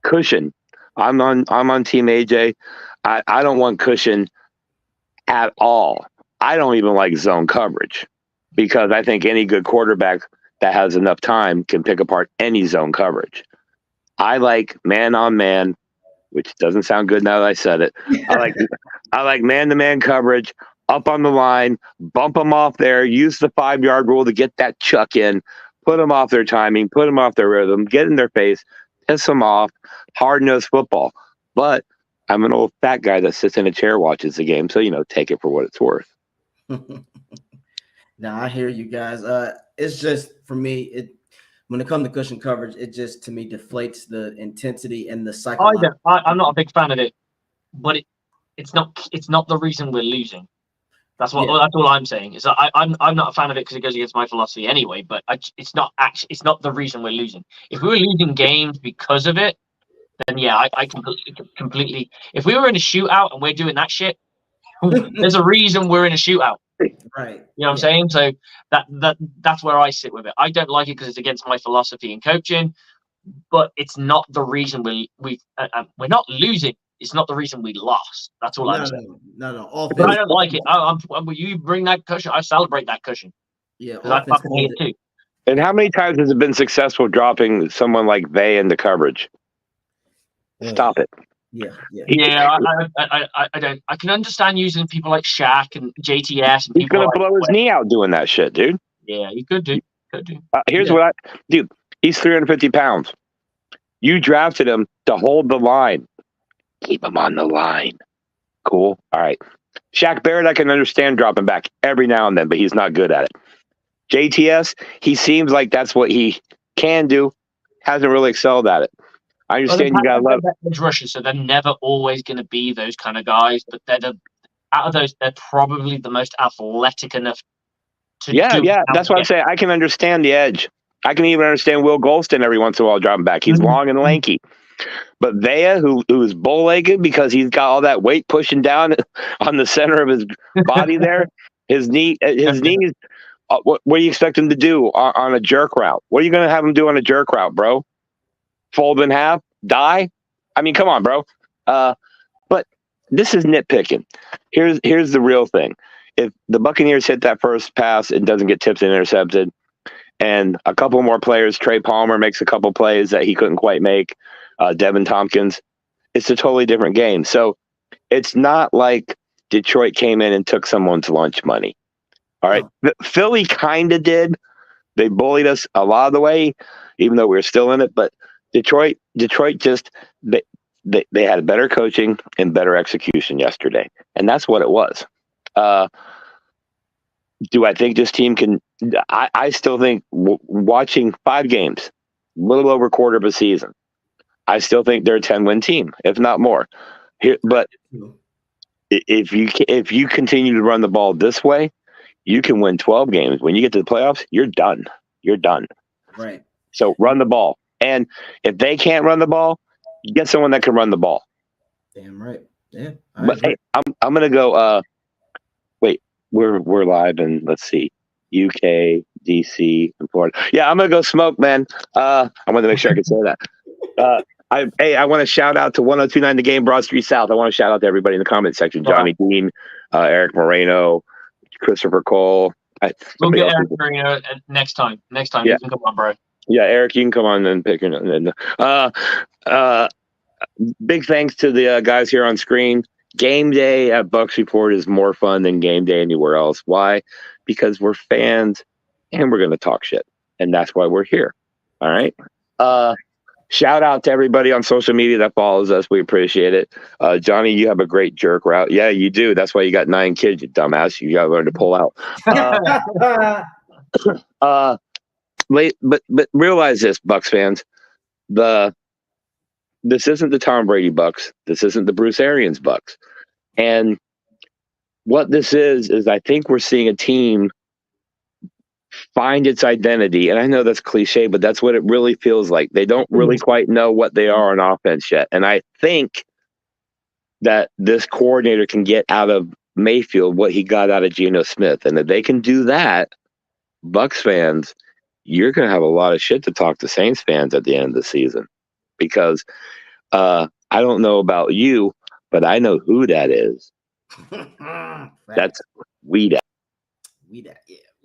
cushion. I'm on Team AJ. I don't want cushion at all. I don't even like zone coverage because I think any good quarterback that has enough time can pick apart any zone coverage. I like man on man, which doesn't sound good now that I said it. I like man to man coverage, up on the line, bump them off there, use the 5-yard rule to get that chuck in, put them off their timing, put them off their rhythm, get in their face, piss them off, hard-nosed football. But I'm an old fat guy that sits in a chair, watches the game, so, take it for what it's worth. Now, I hear you guys. It's just, for me, when it comes to cushion coverage, it just, to me, deflates the intensity and the cycle. I'm not a big fan of it, but it's not the reason we're losing. That's all I'm saying. Is I'm not a fan of it because it goes against my philosophy anyway. But it's not the reason we're losing. If we were losing games because of it, then yeah, I completely. If we were in a shootout and we're doing that shit, there's a reason we're in a shootout. Right. You know what I'm saying? So that's where I sit with it. I don't like it because it's against my philosophy in coaching, but it's not the reason we're not losing. It's not the reason we lost. That's all I'm saying. No. But I don't like it. When you bring that cushion, I celebrate that cushion. Yeah, I fucking hate it too. And how many times has it been successful dropping someone like they into coverage? Stop it. Yeah. I don't. I can understand using people like Shaq and JTS. And he's gonna blow his knee out doing that shit, dude. Yeah, he could do. Here's what dude. He's 350 pounds. You drafted him to hold the line. Keep him on the line. Cool. All right. Shaq Barrett, I can understand dropping back every now and then, but he's not good at it. JTS, he seems like that's what he can do. hasn't really excelled at it. I understand you got to love edge rushers, so they're never always going to be those kind of guys. But out of those, they're probably the most athletic enough to do. Yeah. That's what I'm saying. I can understand the edge. I can even understand Will Golston every once in a while dropping back. He's long and lanky. But Vea, who is bull-legged because he's got all that weight pushing down on the center of his body there, his knees. What do you expect him to do on a jerk route? What are you going to have him do on a jerk route, bro? Fold in half? Die? I mean, come on, bro. But this is nitpicking. Here's the real thing. If the Buccaneers hit that first pass and doesn't get tipped and intercepted, and a couple more players, Trey Palmer makes a couple plays that he couldn't quite make, Devin Tompkins, it's a totally different game. So it's not like Detroit came in and took someone's lunch money. All right. Philly kind of did. They bullied us a lot of the way, even though we were still in it. But Detroit just, they had better coaching and better execution yesterday. And that's what it was. Do I think this team can? I still think watching 5 games, a little over a quarter of a season, I still think they're a 10-win team, if not more. But if you continue to run the ball this way, you can win 12 games. When you get to the playoffs, you're done. You're done. Right. So run the ball. And if they can't run the ball, get someone that can run the ball. Damn right. Yeah. But hey, I'm gonna go. Wait, we're live in, let's see, UK, DC, and Florida. Yeah, I'm gonna go smoke, man. I wanted to make sure I could say that. I want to shout out to 1029 The Game, Broad Street South. I want to shout out to everybody in the comment section: Johnny Dean, Eric Moreno, Christopher Cole. We'll get Eric Moreno next time. Next time, you can come on, bro. Yeah, Eric, you can come on and pick it. Big thanks to the guys here on screen. Game day at Bucs Report is more fun than game day anywhere else. Why? Because we're fans and we're going to talk shit. And that's why we're here. All right. Shout out to everybody on social media that follows us. We appreciate it. Johnny, you have a great jerk route. Yeah, you do. That's why you got 9 kids, you dumbass. You got to learn to pull out. But realize this, Bucs fans. This isn't the Tom Brady Bucs. This isn't the Bruce Arians Bucs. And what this is I think we're seeing a team find its identity. And I know that's cliche, but that's what it really feels like. They don't really quite know what they are on offense yet. And I think that this coordinator can get out of Mayfield what he got out of Geno Smith. And if they can do that, Bucs fans, you're going to have a lot of shit to talk to Saints fans at the end of the season. Because I don't know about you, but I know who that is. That's Weedat. Yeah.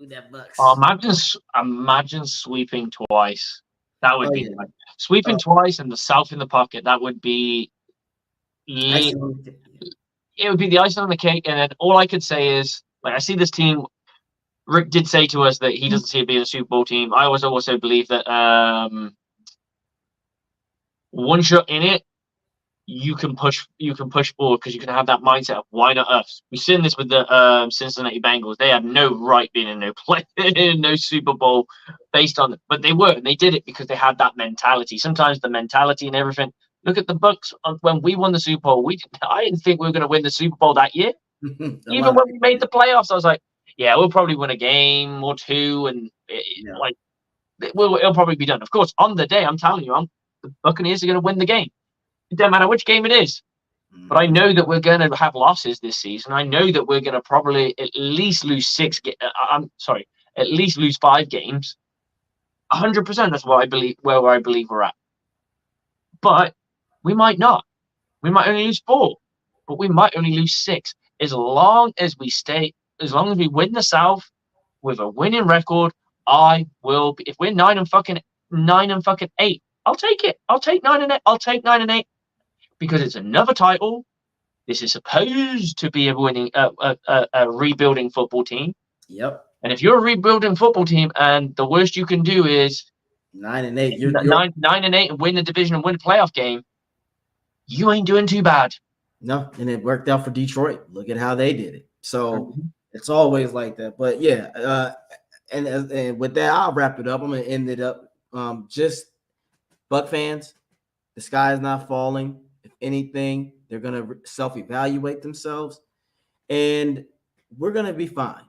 Weedat Bucs. Imagine sweeping twice. That would be like sweeping twice and the South in the pocket. That would be. It would be the icing on the cake. And then all I could say is, like, I see this team. Rick did say to us that he doesn't see it being a Super Bowl team. I also believe that. Once you're in it, you can push forward because you can have that mindset of why not us? We've seen this with the Cincinnati Bengals. They had no right being in no Super Bowl based on it, but they were, and they did it because they had that mentality. Sometimes the mentality and everything. Look at the Bucs when we won the Super Bowl. I didn't think we were going to win the Super Bowl that year. Even when we made the playoffs, I was like, yeah, we'll probably win a game or two, and it'll probably be done. Of course, on the day, I'm telling you, the Buccaneers are going to win the game. It doesn't matter which game it is. But I know that we're going to have losses this season. I know that we're going to probably at least lose at least lose 5 games. 100%. That's what I believe. Where I believe we're at. But we might not. We might only lose 4, but we might only lose 6. As long as we win the South with a winning record, I will be. If we're 9 and 8. I'll take it. I'll take 9 and 8. I'll take 9 and 8 because it's another title. This is supposed to be a rebuilding football team. Yep. And if you're a rebuilding football team and the worst you can do is 9 and 8, you're 9 and 8 and win the division and win a playoff game, you ain't doing too bad. No, and it worked out for Detroit. Look at how they did it. So it's always like that. But yeah, and with that, I'll wrap it up. I'm gonna end it up. Just Buck fans, the sky is not falling. If anything, they're going to self-evaluate themselves, and we're going to be fine.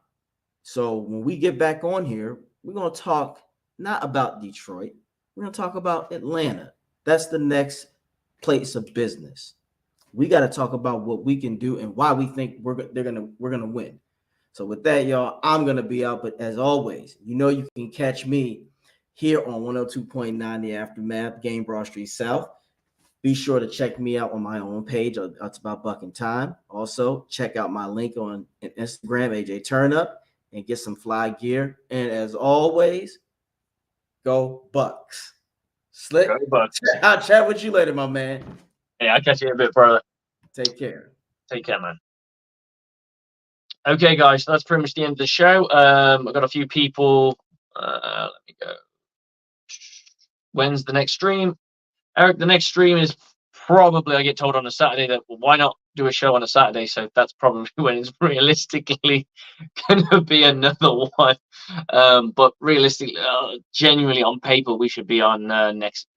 So when we get back on here, we're going to talk not about Detroit. We're going to talk about Atlanta. That's the next place of business. We got to talk about what we can do and why we think we're gonna win. So with that, y'all, I'm gonna be out. But as always, you can catch me here on 102.9 The Aftermath, Game Broad Street South. Be sure to check me out on my own page. It's about Buck and Time. Also, check out my link on Instagram, AJ Turnup, and get some fly gear. And as always, go Bucks. Slick. Go Bucs. I'll chat with you later, my man. Hey, I'll catch you in a bit, brother. Take care. Take care, man. Okay, guys, so that's pretty much the end of the show. I've got a few people. Let me go. When's the next stream? Eric, the next stream is probably, I get told on a Saturday that, well, why not do a show on a Saturday? So that's probably when it's realistically going to be another one. But realistically, genuinely on paper, we should be on next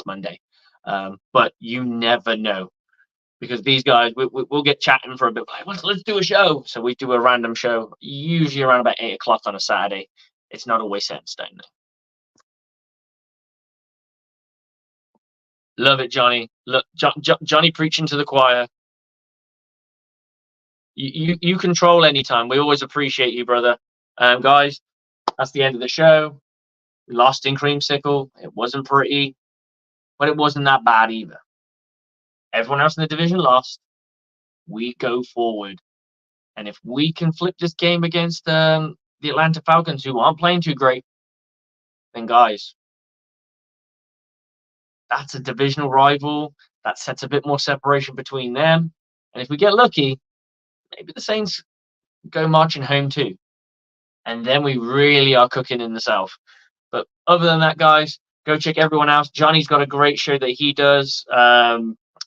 Monday. But you never know. Because these guys, we'll get chatting for a bit. Like, let's do a show. So we do a random show, usually around about 8 o'clock on a Saturday. It's not always set in stone. Love it, Johnny. Look, Johnny preaching to the choir. You control anytime. We always appreciate you, brother. Guys, that's the end of the show. We lost in Creamsicle. It wasn't pretty, but it wasn't that bad either. Everyone else in the division lost. We go forward. And if we can flip this game against the Atlanta Falcons, who aren't playing too great, then guys, that's a divisional rival. That sets a bit more separation between them. And if we get lucky, maybe the Saints go marching home too. And then we really are cooking in the South. But other than that, guys, go check everyone else. Johnny's got a great show that he does.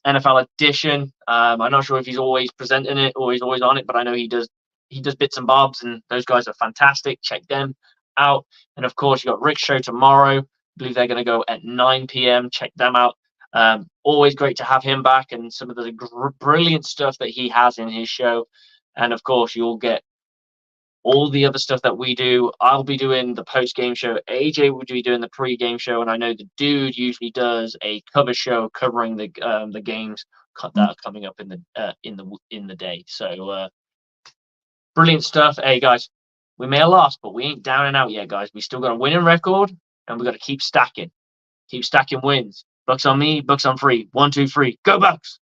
NFL Edition. I'm not sure if he's always presenting it or he's always on it, but I know he does bits and bobs, and those guys are fantastic. Check them out. And of course, you got Rick's show tomorrow. I believe they're going to go at 9 p.m. Check them out. Always great to have him back and some of the brilliant stuff that he has in his show. And of course, you'll get all the other stuff that we do. I'll be doing the post-game show. AJ will be doing the pre-game show, and I know the dude usually does a cover show covering the games that are coming up in the day. So brilliant stuff. Hey guys, we may have lost, but we ain't down and out yet, guys. We still got a winning record, and we got to keep stacking wins. Bucks on me, Bucks on free. 1, 2, 3, go Bucks!